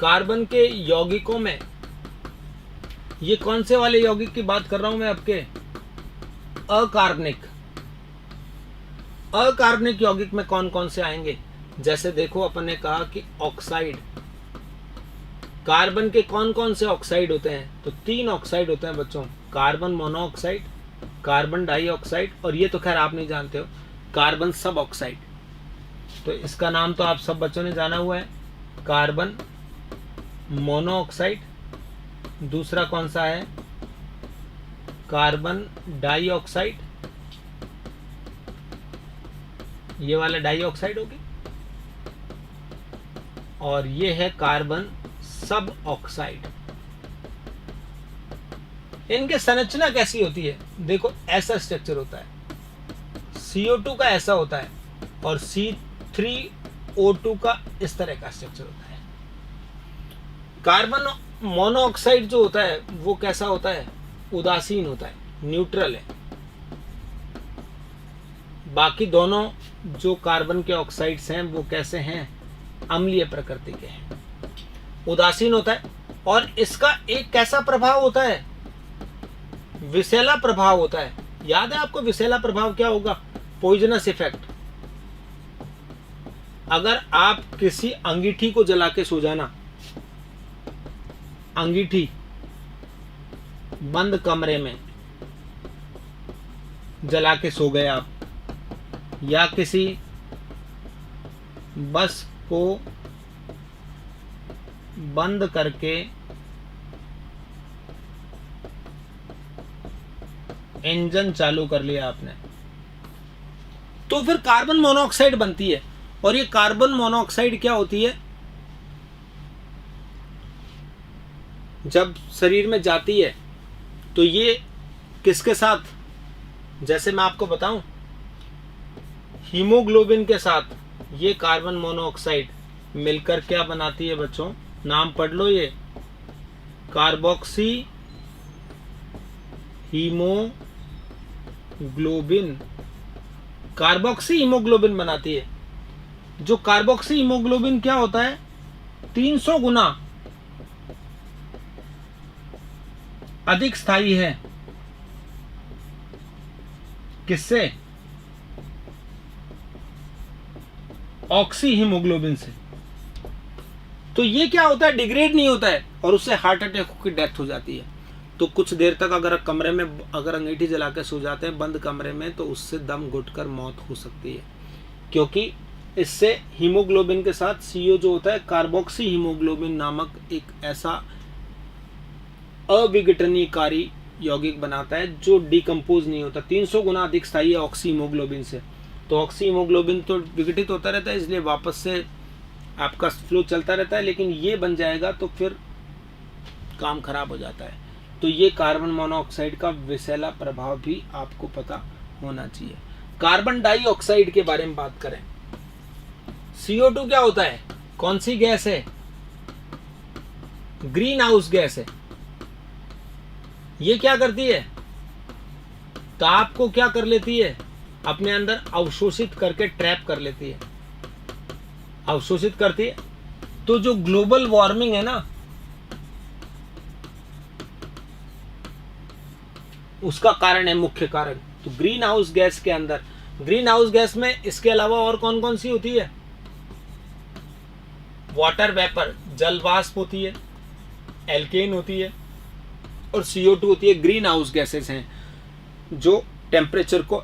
[SPEAKER 1] कार्बन के यौगिकों में, ये कौन से वाले यौगिक की बात कर रहा हूं मैं आपके, अकार्बनिक यौगिक में कौन कौन से आएंगे। जैसे देखो अपन ने कहा कि ऑक्साइड, कार्बन के कौन कौन से ऑक्साइड होते हैं, तो 3 ऑक्साइड होते हैं बच्चों, कार्बन मोनोऑक्साइड, कार्बन डाइऑक्साइड, और ये तो खैर आप नहीं जानते हो, कार्बन सब ऑक्साइड। तो इसका नाम तो आप सब बच्चों ने जाना हुआ है, कार्बन मोनोऑक्साइड। दूसरा कौन सा है, कार्बन डाइऑक्साइड, ये वाला डाइऑक्साइड होगी, और ये है कार्बन सब ऑक्साइड। इनके संरचना कैसी होती है, देखो ऐसा स्ट्रक्चर होता है, CO2 का ऐसा होता है, और C3O2 का इस तरह का स्ट्रक्चर होता है। कार्बन मोनोऑक्साइड जो होता है वो कैसा होता है, उदासीन होता है, न्यूट्रल है। बाकी दोनों जो कार्बन के ऑक्साइड्स हैं वो कैसे हैं, अम्लीय प्रकृति के हैं, उदासीन होता है। और इसका एक कैसा प्रभाव होता है, विषैला प्रभाव होता है। याद है आपको विषैला प्रभाव क्या होगा, पॉइजनस इफेक्ट। अगर आप किसी अंगीठी को जला के सो जाना, अंगीठी बंद कमरे में जला के सो गए आप, या किसी बस को बंद करके इंजन चालू कर लिया आपने, तो फिर कार्बन मोनोऑक्साइड बनती है। और ये कार्बन मोनोऑक्साइड क्या होती है, जब शरीर में जाती है तो ये किसके साथ, जैसे मैं आपको बताऊं, हीमोग्लोबिन के साथ ये कार्बन मोनोऑक्साइड मिलकर क्या बनाती है बच्चों, नाम पढ़ लो, ये कार्बोक्सी हीमोग्लोबिन, कार्बोक्सी हीमोग्लोबिन बनाती है। जो कार्बोक्सी हीमोग्लोबिन क्या होता है, 300 गुना अधिक स्थायी है, किससे, ऑक्सी हीमोग्लोबिन से। तो ये क्या होता है, डिग्रेड नहीं होता है, और उससे हार्ट अटैक की डेथ हो जाती है। तो कुछ देर तक अगर कमरे में अगर अंगीठी जला के सो जाते हैं बंद कमरे में, तो उससे दम घुटकर मौत हो सकती है, क्योंकि इससे हीमोग्लोबिन के साथ CO जो होता है, कार्बोक्सी हीमोग्लोबिन नामक एक ऐसा अविघटनीयकारी यौगिक बनाता है जो डिकम्पोज नहीं होता। 300 गुना अधिक स्थायी है ऑक्सी हीमोग्लोबिन से। तो ऑक्सी हीमोग्लोबिन तो विघटित होता रहता है, इसलिए वापस से आपका फ्लो चलता रहता है, लेकिन ये बन जाएगा तो फिर काम खराब हो जाता है। तो ये कार्बन मोनोऑक्साइड का विषैला प्रभाव भी आपको पता होना चाहिए। कार्बन डाइऑक्साइड के बारे में बात करें, CO2 क्या होता है, कौन सी गैस है, ग्रीन हाउस गैस है। ये क्या करती है, ताप को क्या कर लेती है, अपने अंदर अवशोषित करके ट्रैप कर लेती है, अवशोषित करती है। तो जो ग्लोबल वार्मिंग है ना, उसका कारण है, मुख्य कारण। तो ग्रीन हाउस गैस के अंदर, ग्रीन हाउस गैस में इसके अलावा और कौन कौन सी होती है, वाटर वेपर, जल वाष्प होती है, एल्केन होती है, और CO2 होती है। ग्रीन हाउस गैसेस हैं जो टेम्परेचर को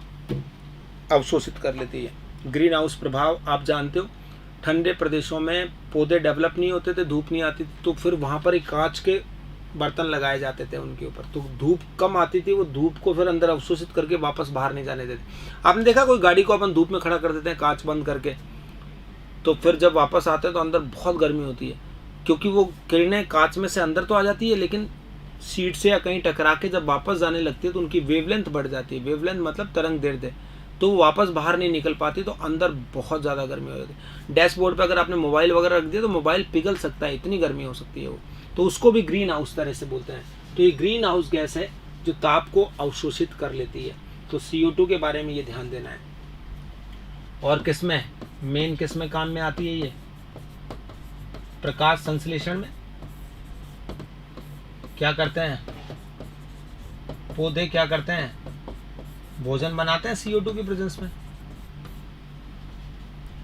[SPEAKER 1] अवशोषित कर लेती है। ग्रीन हाउस प्रभाव आप जानते हो, ठंडे प्रदेशों में पौधे डेवलप नहीं होते थे, धूप नहीं आती थी, तो फिर वहां पर एक कांच के बर्तन लगाए जाते थे उनके ऊपर, तो धूप कम आती थी, वो धूप को फिर अंदर अवशोषित करके वापस बाहर नहीं जाने देते। आपने देखा कोई गाड़ी को अपन धूप में खड़ा कर देते हैं कांच बंद करके, तो फिर जब वापस आते हैं तो अंदर बहुत गर्मी होती है, क्योंकि वो किरणें कांच में से अंदर तो आ जाती है, लेकिन सीट से या कहीं टकरा के जब वापस जाने लगती है तो उनकी वेवलेंथ बढ़ जाती है। वेवलेंथ मतलब तरंग दैर्ध्य, तो वो वापस बाहर नहीं निकल पाती, तो अंदर बहुत ज़्यादा गर्मी हो जाती है। डैशबोर्ड पे अगर आपने मोबाइल वगैरह रख दिया तो मोबाइल पिघल सकता है, इतनी गर्मी हो सकती है वो, तो उसको भी ग्रीन हाउस तरह से बोलते हैं। तो ये ग्रीन हाउस गैस है जो ताप को अवशोषित कर लेती है। तो CO2 के बारे में ये ध्यान देना है। और किसमें मेन, किसमें काम में आती है ये, प्रकाश संश्लेषण में। क्या करते हैं पौधे, क्या करते हैं, भोजन बनाते हैं CO2 की प्रेजेंस में,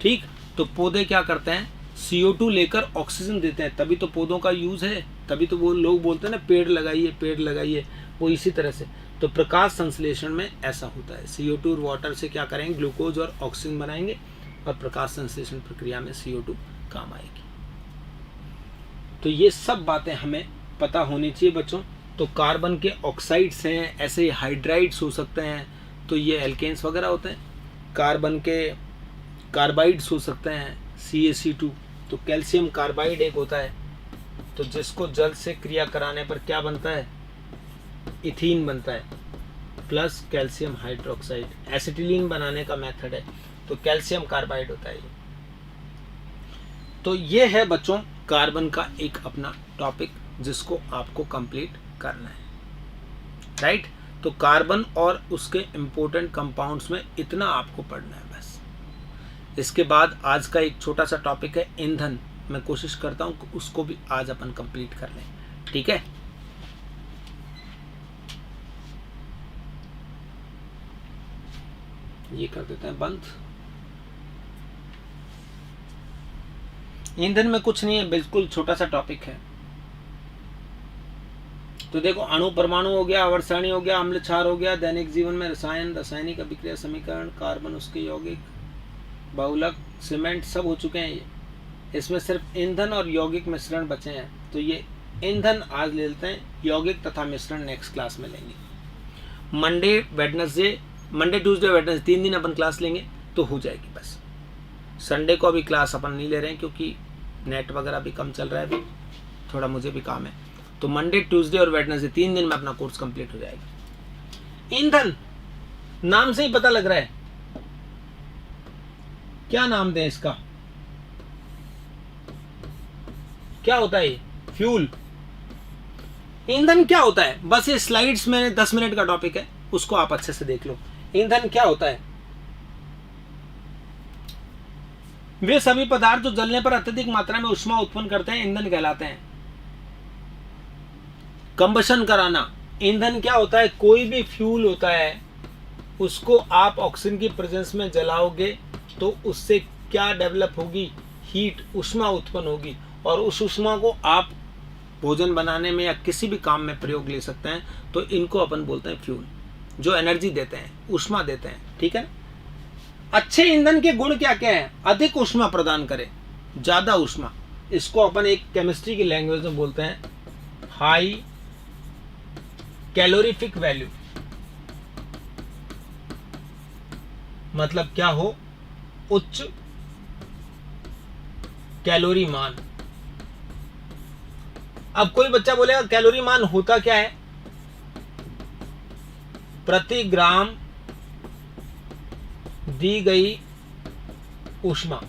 [SPEAKER 1] ठीक। तो पौधे क्या करते हैं, CO2 लेकर ऑक्सीजन देते हैं, तभी तो पौधों का यूज है, तभी तो वो लोग बोलते हैं ना पेड़ लगाइए पेड़ लगाइए, वो इसी तरह से। तो प्रकाश संश्लेषण में ऐसा होता है, CO2 और वाटर से क्या करेंगे, ग्लूकोज और ऑक्सीजन बनाएंगे, और प्रकाश संश्लेषण प्रक्रिया में CO2 काम आएगी। तो ये सब बातें हमें पता होनी चाहिए बच्चों। तो कार्बन के ऑक्साइड्स हैं, ऐसे ही हाइड्राइड्स हो सकते हैं, तो ये एल्केन्स वगैरह होते हैं। कार्बन के कार्बाइड्स हो सकते हैं, CaC2, तो कैल्शियम कार्बाइड एक होता है, तो जिसको जल से क्रिया कराने पर क्या बनता है, इथीन बनता है, प्लस कैल्शियम हाइड्रोक्साइड, एसिटिलीन बनाने का मेथड है, तो कैल्शियम कार्बाइड होता है ये। तो ये है बच्चों कार्बन का एक अपना टॉपिक जिसको आपको कंप्लीट करना है, राइट। तो कार्बन और उसके इंपॉर्टेंट कंपाउंड्स में इतना आपको पढ़ना है बस। इसके बाद आज का एक छोटा सा टॉपिक है ईंधन, मैं कोशिश करता हूं कि उसको भी आज अपन कंप्लीट कर लें, ठीक है। ये कर देते हैं बंद। ईंधन में कुछ नहीं है, बिल्कुल छोटा सा टॉपिक है। तो देखो, अणु परमाणु हो गया, आवर्त सारणी हो गया, अम्ल क्षार हो गया, दैनिक जीवन में रसायन, रासायनिक अभिक्रिया समीकरण, कार्बन उसके यौगिक, बहुलक, सीमेंट सब हो चुके हैं ये। इसमें सिर्फ ईंधन और यौगिक मिश्रण बचे हैं, तो ये ईंधन आज ले लेते हैं, यौगिक तथा मिश्रण नेक्स्ट क्लास में लेंगे। मंडे ट्यूसडे वेडनेसडे 3 दिन अपन क्लास लेंगे तो हो जाएगी बस। संडे को अभी क्लास अपन नहीं ले रहे हैं क्योंकि नेट वगैरह भी कम चल रहा है, अभी थोड़ा मुझे भी काम है। तो मंडे ट्यूसडे और वेडनेसडे 3 दिन में अपना कोर्स कंप्लीट हो जाएगा। ईंधन नाम से ही पता लग रहा है, क्या नाम दें इसका, क्या होता है ये, फ्यूल। ईंधन क्या होता है, बस ये स्लाइड्स में 10 मिनट का टॉपिक है, उसको आप अच्छे से देख लो। ईंधन क्या होता है, वे सभी पदार्थ जो जलने पर अत्यधिक मात्रा में ऊष्मा उत्पन्न करते हैं ईंधन कहलाते हैं। कंबशन कराना, ईंधन क्या होता है, कोई भी फ्यूल होता है उसको आप ऑक्सीजन की प्रेजेंस में जलाओगे तो उससे क्या डेवलप होगी, हीट, ऊष्मा उत्पन्न होगी, और उस ऊष्मा को आप भोजन बनाने में या किसी भी काम में प्रयोग ले सकते हैं। तो इनको अपन बोलते हैं फ्यूल, जो एनर्जी देते हैं, ऊष्मा देते हैं, ठीक है। अच्छे ईंधन के गुण क्या क्या है, अधिक ऊष्मा प्रदान करे, ज्यादा ऊष्मा, इसको अपन एक केमिस्ट्री की लैंग्वेज में बोलते हैं हाई कैलोरीफिक वैल्यू। मतलब क्या हो, उच्च कैलोरी मान। अब कोई बच्चा बोलेगा कैलोरी मान होता क्या है, प्रति ग्राम दी गई ऊष्मा,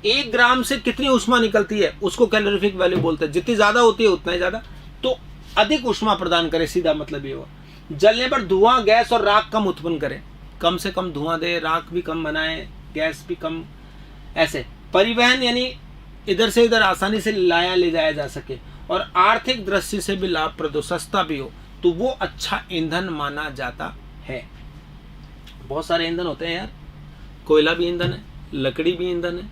[SPEAKER 1] 1 ग्राम से कितनी ऊष्मा निकलती है उसको कैलोरीफिक वैल्यू बोलते हैं। जितनी ज्यादा होती है उतना ही ज्यादा, तो अधिक ऊष्मा प्रदान करे, सीधा मतलब ये हुआ। जलने पर धुआं, गैस और राख कम उत्पन्न करे, कम से कम धुआं दे, राख भी कम बनाए, गैस भी कम। ऐसे परिवहन यानी इधर से इधर आसानी से लाया ले जाया जा सके, और आर्थिक दृष्टि से भी लाभप्रद हो, सस्ता भी हो, तो वो अच्छा ईंधन माना जाता है। बहुत सारे ईंधन होते हैं यार, कोयला भी ईंधन है, लकड़ी भी ईंधन है,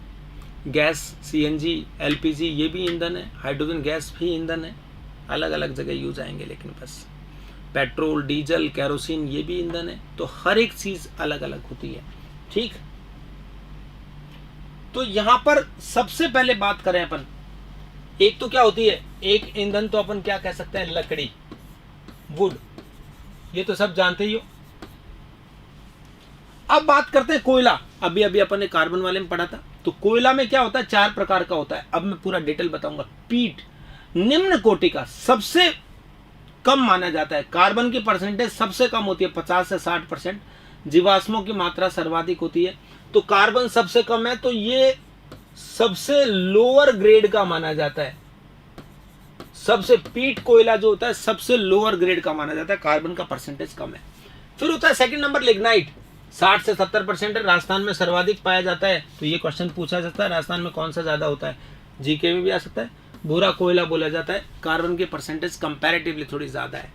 [SPEAKER 1] गैस सीएनजी एलपीजी ये भी ईंधन है, हाइड्रोजन गैस भी ईंधन है, अलग अलग जगह यूज आएंगे, लेकिन बस पेट्रोल डीजल केरोसिन ये भी ईंधन है। तो हर एक चीज अलग अलग होती है, ठीक। तो यहां पर सबसे पहले बात करें अपन, एक तो क्या होती है, एक ईंधन तो अपन क्या कह सकते हैं, लकड़ी, वुड, ये तो सब जानते ही हो। अब बात करते हैं कोयला। अभी अभी अपन ने कार्बन वाले में पढ़ा था, तो कोयला में क्या होता है, 4 प्रकार का होता है। अब मैं पूरा डिटेल बताऊंगा। पीट निम्न कोटि का सबसे कम माना जाता है, कार्बन की परसेंटेज सबसे कम होती है 50 से 60%, जीवाश्मों की मात्रा सर्वाधिक होती है। तो कार्बन सबसे कम है, तो ये सबसे लोअर ग्रेड का माना जाता है। सबसे पीट कोयला जो होता है सबसे लोअर ग्रेड का माना जाता है, कार्बन का परसेंटेज कम है। फिर होता है सेकंड नंबर लिग्नाइट, 60 से 70% है, राजस्थान में सर्वाधिक पाया जाता है। तो ये क्वेश्चन पूछा जाता है, राजस्थान में कौन सा ज्यादा होता है, जीके में भी आ सकता है। भूरा कोयला बोला जाता है, कार्बन की परसेंटेज कंपैरेटिवली थोड़ी ज्यादा है।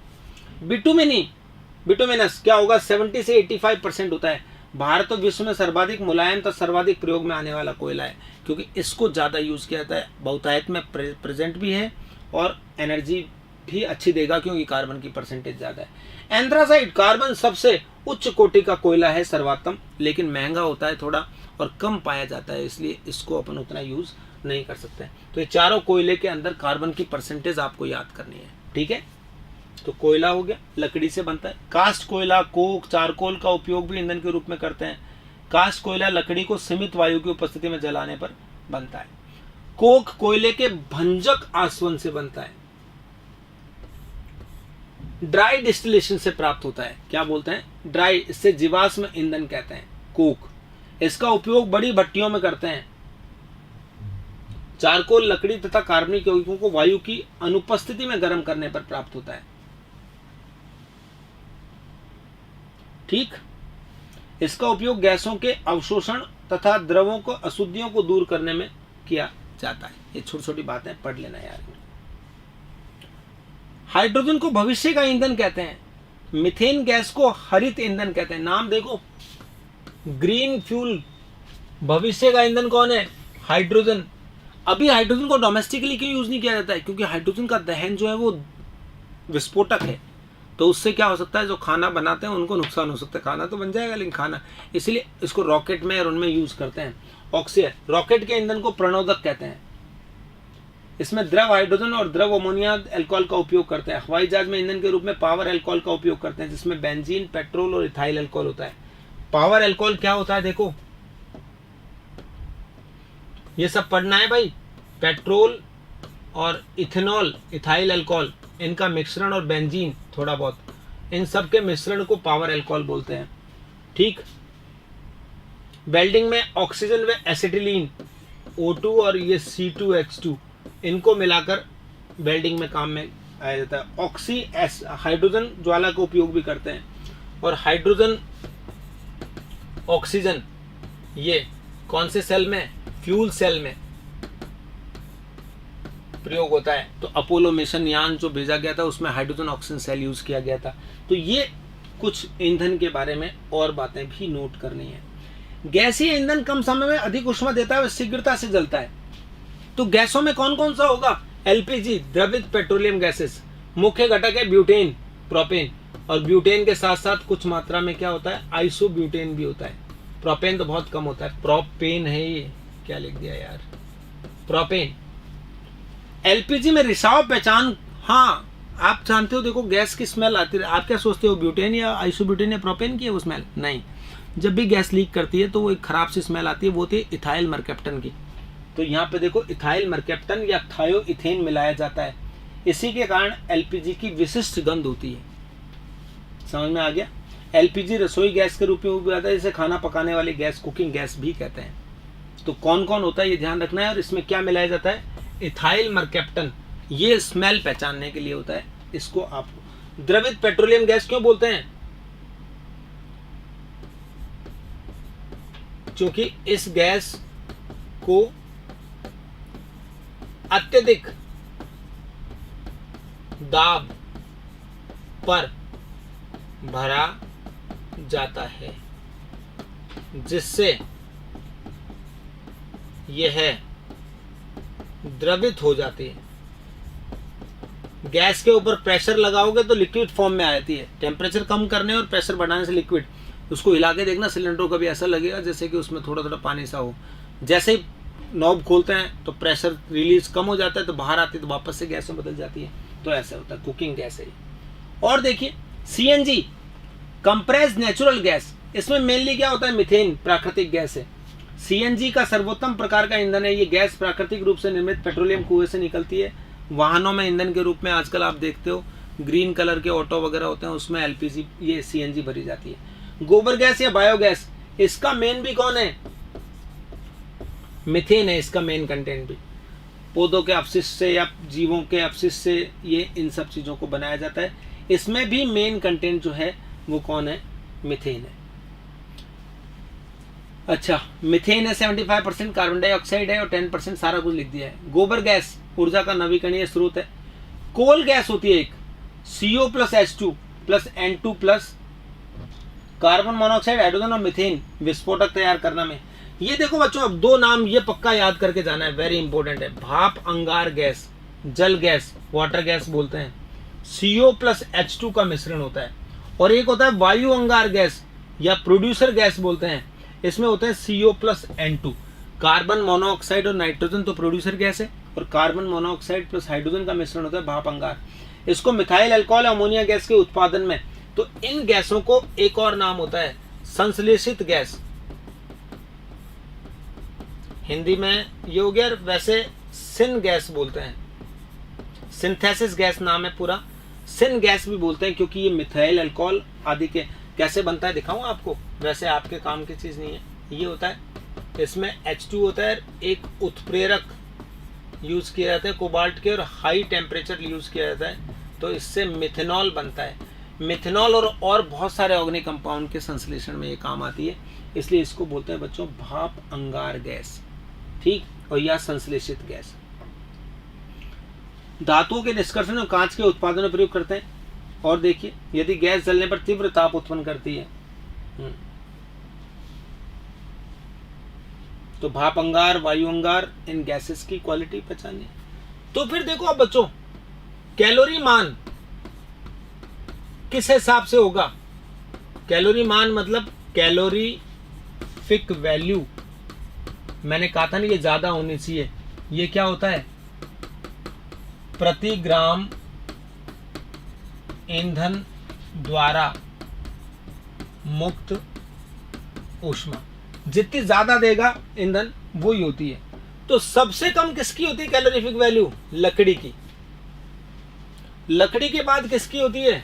[SPEAKER 1] बिटुमिनस क्या होगा, 70 से 85% होता है। भारत तो विश्व में सर्वाधिक मुलायम तथा सर्वाधिक प्रयोग में आने वाला कोयला है, क्योंकि इसको ज्यादा यूज किया जाता है, बहुतायत में प्रेजेंट भी है और एनर्जी भी अच्छी देगा, क्योंकि कार्बन की परसेंटेज ज्यादा है। एंथ्रासाइट, कार्बन सबसे उच्च कोटि का कोयला है, सर्वोत्तम, लेकिन महंगा होता है थोड़ा और कम पाया जाता है, इसलिए इसको अपन उतना यूज नहीं कर सकते। तो ये चारों कोयले के अंदर कार्बन की परसेंटेज आपको याद करनी है, ठीक है। तो कोयला हो गया, लकड़ी से बनता है। कास्ट कोयला, कोक, चारकोल का उपयोग भी ईंधन के रूप में करते हैं। कास्ट कोयला लकड़ी को सीमित वायु की उपस्थिति में जलाने पर बनता है। कोक कोयले के भंजक आसवन से बनता है। ड्राई डिस्टिलेशन से प्राप्त होता है, क्या बोलते हैं, ड्राई, इससे जीवाश्म ईंधन कहते हैं कोक। इसका उपयोग बड़ी भट्टियों में करते हैं। चारकोल लकड़ी तथा कार्बनिक यौगिकों को वायु की अनुपस्थिति में गर्म करने पर प्राप्त होता है, ठीक। इसका उपयोग गैसों के अवशोषण तथा द्रवों को अशुद्धियों को दूर करने में किया जाता है। ये छोटी छोटी बातें पढ़ लेना यार। हाइड्रोजन को भविष्य का ईंधन कहते हैं। मीथेन गैस को हरित ईंधन कहते हैं। नाम देखो, ग्रीन फ्यूल, भविष्य का ईंधन कौन है, हाइड्रोजन। अभी हाइड्रोजन को डोमेस्टिकली क्यों यूज नहीं किया जाता है, क्योंकि हाइड्रोजन का दहन जो है वो विस्फोटक है, तो उससे क्या हो सकता है, जो खाना बनाते हैं उनको नुकसान हो सकता है। खाना तो बन जाएगा लेकिन खाना, इसलिए इसको रॉकेट में और उनमें यूज करते हैं। ऑक्सीजन, रॉकेट के ईंधन को प्रणोदक कहते हैं। इसमें द्रव हाइड्रोजन और द्रव अमोनिया अल्कोहल का उपयोग करते हैं। हवाई जहाज में ईंधन के रूप में पावर अल्कोहल का उपयोग करते हैं, जिसमें बेंजीन, पेट्रोल और इथाइल अल्कोहल होता है। पावर अल्कोहल क्या होता है, देखो ये सब पढ़ना है भाई। पेट्रोल और इथेनॉल, इथाइल अल्कोहल, इनका मिश्रण, और बेंजीन थोड़ा बहुत, इन सब के मिश्रण को पावर अल्कोहल बोलते हैं, ठीक। वेल्डिंग में ऑक्सीजन व एसिटिलीन, O2 और ये C2H2, इनको मिलाकर वेल्डिंग में काम में आया जाता है। हाइड्रोजन ज्वाला का उपयोग भी करते हैं। और हाइड्रोजन ऑक्सीजन ये कौन से सेल में, फ्यूल सेल में प्रयोग होता है। तो अपोलो मिशन यान जो भेजा गया था उसमें हाइड्रोजन ऑक्सीजन सेल यूज किया गया था। तो ये कुछ ईंधन के बारे में और बातें भी नोट करनी है। गैसीय ईंधन कम समय में अधिक ऊष्मा देता है और शीघ्रता से जलता है। तो गैसों में कौन कौन सा होगा, एलपीजी, द्रवित पेट्रोलियम गैसेस। मुख्य घटक है ब्यूटेन, प्रोपेन, और ब्यूटेन के साथ साथ कुछ मात्रा में क्या होता है, आइसोब्यूटेन भी होता है। प्रोपेन तो बहुत कम होता है, प्रोपेन है, ये क्या लिख दिया यार, प्रोपेन। एलपीजी में रिसाव पहचान, हाँ आप जानते हो, देखो गैस की स्मेल आती है, आप क्या सोचते हो ब्यूटेन या आइसोब्यूटेन या प्रोपेन की है वो स्मेल, नहीं। जब भी गैस लीक करती है तो वो एक खराब सी स्मेल आती है, वो होती है इथाइल मरकैप्टन की। तो यहाँ पे देखो इथाइल मरकैप्टन या थायोइथेन मिलाया जाता है, इसी के कारण एलपीजी की विशिष्ट गंध होती है। समझ में आ गया। एलपीजी रसोई गैस के रूप में भी आता है, जिसे खाना पकाने वाली गैस, कुकिंग गैस भी कहते हैं। तो कौन कौन होता है ये ध्यान रखना है। और इसमें क्या मिलाया जाता है, इथाइल मरकैप्टन, ये स्मेल पहचानने के लिए होता है। इसको आपको द्रवित पेट्रोलियम गैस क्यों बोलते हैं, क्योंकि इस गैस को अत्यधिक दाब पर भरा जाता है, जिससे यह द्रवित हो जाती है। गैस के ऊपर प्रेशर लगाओगे तो लिक्विड फॉर्म में आती है। टेम्परेचर कम करने और प्रेशर बढ़ाने से लिक्विड, उसको हिला के देखना सिलेंडर को भी ऐसा लगेगा जैसे कि उसमें थोड़ा थोड़ा पानी सा हो। जैसे ही नॉब खोलते हैं तो प्रेशर रिलीज कम हो जाता है, तो बाहर आती है तो वापस से गैस में बदल जाती है। तो ऐसा होता है, कुकिंग गैस है। और देखिए सीएनजी, कंप्रेस्ड नेचुरल गैस, इसमें मेनली क्या होता है, मीथेन प्राकृतिक गैस है। सीएनजी का सर्वोत्तम प्रकार का ईंधन है। ये गैस प्राकृतिक रूप से निर्मित पेट्रोलियम कुएं से निकलती है। वाहनों में ईंधन के रूप में आजकल आप देखते हो ग्रीन कलर के ऑटो वगैरह होते हैं, उसमें एलपीजी ये सीएनजी भरी जाती है। गोबर गैस या बायोगैस, इसका मेन भी कौन है, मीथेन है। इसका मेन कंटेंट भी पौधों के अपशिष्ट से या जीवों के अपशिष्ट से ये इन सब चीजों को बनाया जाता है। इसमें भी मेन कंटेंट जो है वो कौन है, मीथेन है। अच्छा, मीथेन है 75%, कार्बन डाइऑक्साइड है और 10% सारा कुछ लिख दिया है। गोबर गैस ऊर्जा का नवीकरणीय स्रोत है। कोल गैस होती है एक, CO plus H2 plus N2 plus carbon monoxide, hydrogen और मीथेन विस्फोटक तैयार करना में। ये देखो बच्चों, अब दो नाम ये पक्का याद करके जाना है, वेरी इंपॉर्टेंट है। भाप अंगार गैस, जल गैस, वाटर गैस बोलते हैं। CO प्लस H2 का मिश्रण होता है। और एक होता है वायु अंगार गैस या प्रोड्यूसर गैस बोलते हैं। इसमें होते हैं CO plus N2। Carbon monoxide और नाइट्रोजन तो प्रोड्यूसर गैस है, और कार्बन मोनोऑक्साइड प्लस हाइड्रोजन का मिश्रण होता है भाप अंगार। इसको मिथाइल अल्कोहल अमोनिया गैस के उत्पादन में, तो इन गैसों को एक और नाम होता है संश्लेषित गैस, हिंदी में ये हो गया। वैसे सिन गैस बोलते हैं, सिंथेसिस गैस नाम है पूरा। सिन गैस भी बोलते हैं क्योंकि ये मिथाइल अल्कोहल आदि के कैसे बनता है दिखाऊं आपको, वैसे आपके काम की चीज नहीं है। ये होता है, इसमें H2 होता है, एक उत्प्रेरक यूज किया जाता है कोबाल्ट के, और हाई टेम्परेचर यूज किया जाता है, तो इससे मिथेनॉल बनता है। मिथेनॉल और बहुत सारे ऑर्गेनिक कंपाउंड के संश्लेषण में ये काम आती है, इसलिए इसको बोलते हैं बच्चों भाप अंगार गैस, ठीक। और यह संश्लेषित गैस। धातुओं के निष्कर्षण और कांच के उत्पादन में प्रयोग करते हैं। और देखिए, यदि गैस जलने पर तीव्र ताप उत्पन्न करती है, तो भाप अंगार, वायु अंगार, इन गैसेस की क्वालिटी पहचानिए। तो फिर देखो अब बच्चों, कैलोरी मान किस हिसाब से होगा, कैलोरी मान मतलब कैलोरीफिक वैल्यू, मैंने कहा था ना ये ज्यादा होनी चाहिए। ये क्या होता है, प्रति ग्राम ईंधन द्वारा मुक्त ऊष्मा, जितनी ज्यादा देगा ईंधन वो ही होती है। तो सबसे कम किसकी होती है कैलोरीफिक वैल्यू, लकड़ी की। लकड़ी के बाद किसकी होती है,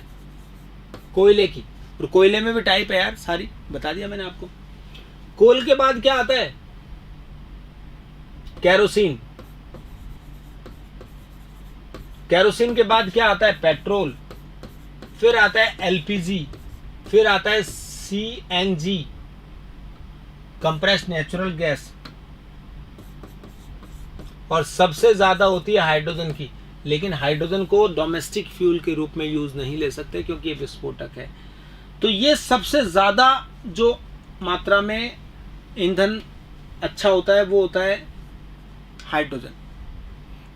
[SPEAKER 1] कोयले की। और कोयले में भी टाइप है यार, सारी बता दिया मैंने आपको। कोल के बाद क्या आता है, केरोसिन। केरोसिन के बाद क्या आता है, पेट्रोल। फिर आता है एलपीजी, फिर आता है सीएनजी, कंप्रेस्ड नेचुरल गैस, और सबसे ज्यादा होती है हाइड्रोजन की। लेकिन हाइड्रोजन को डोमेस्टिक फ्यूल के रूप में यूज नहीं ले सकते क्योंकि ये विस्फोटक है। तो ये सबसे ज्यादा जो मात्रा में ईंधन अच्छा होता है वो होता है हाइड्रोजन।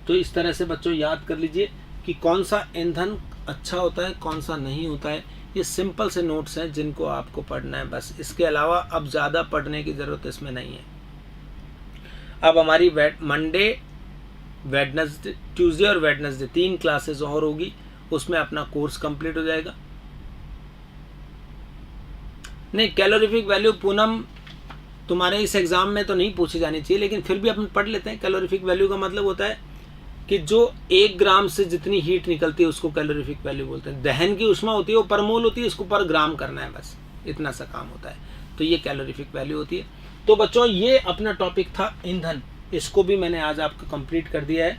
[SPEAKER 1] तो इस तरह से बच्चों याद कर लीजिए कि कौन सा ईंधन अच्छा होता है, कौन सा नहीं होता है। ये सिंपल से नोट्स हैं जिनको आपको पढ़ना है बस, इसके अलावा अब ज़्यादा पढ़ने की ज़रूरत इसमें नहीं है। अब हमारी मंडे, वेडनेसडे, ट्यूसडे और वेडनेसडे 3 क्लासेस और होगी, उसमें अपना कोर्स कंप्लीट हो जाएगा। नहीं, कैलोरीफिक वैल्यू पूनम तुम्हारे इस एग्जाम में तो नहीं पूछी जानी चाहिए, लेकिन फिर भी अपन पढ़ लेते हैं। कैलोरीफिक वैल्यू का मतलब होता है कि जो 1 ग्राम से जितनी हीट निकलती है उसको कैलोरीफिक वैल्यू बोलते हैं। दहन की ऊष्मा होती है वो पर मोल होती है, इसको पर ग्राम करना है, बस इतना सा काम होता है। तो ये कैलोरीफिक वैल्यू होती है। तो बच्चों ये अपना टॉपिक था ईंधन, इसको भी मैंने आज आपको कंप्लीट कर दिया है।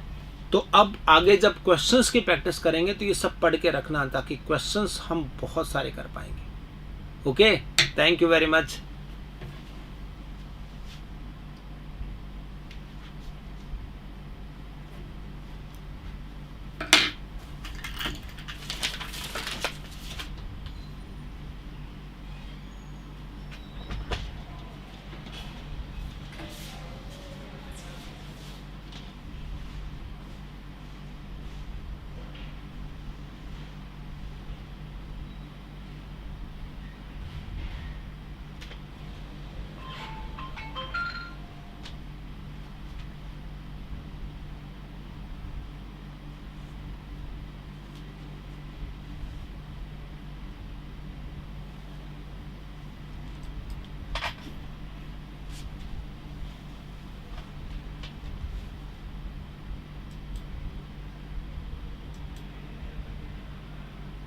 [SPEAKER 1] तो अब आगे जब क्वेश्चंस की प्रैक्टिस करेंगे तो ये सब पढ़ के रखना ताकि क्वेश्चंस हम बहुत सारे कर पाएंगे। Okay, thank you very much.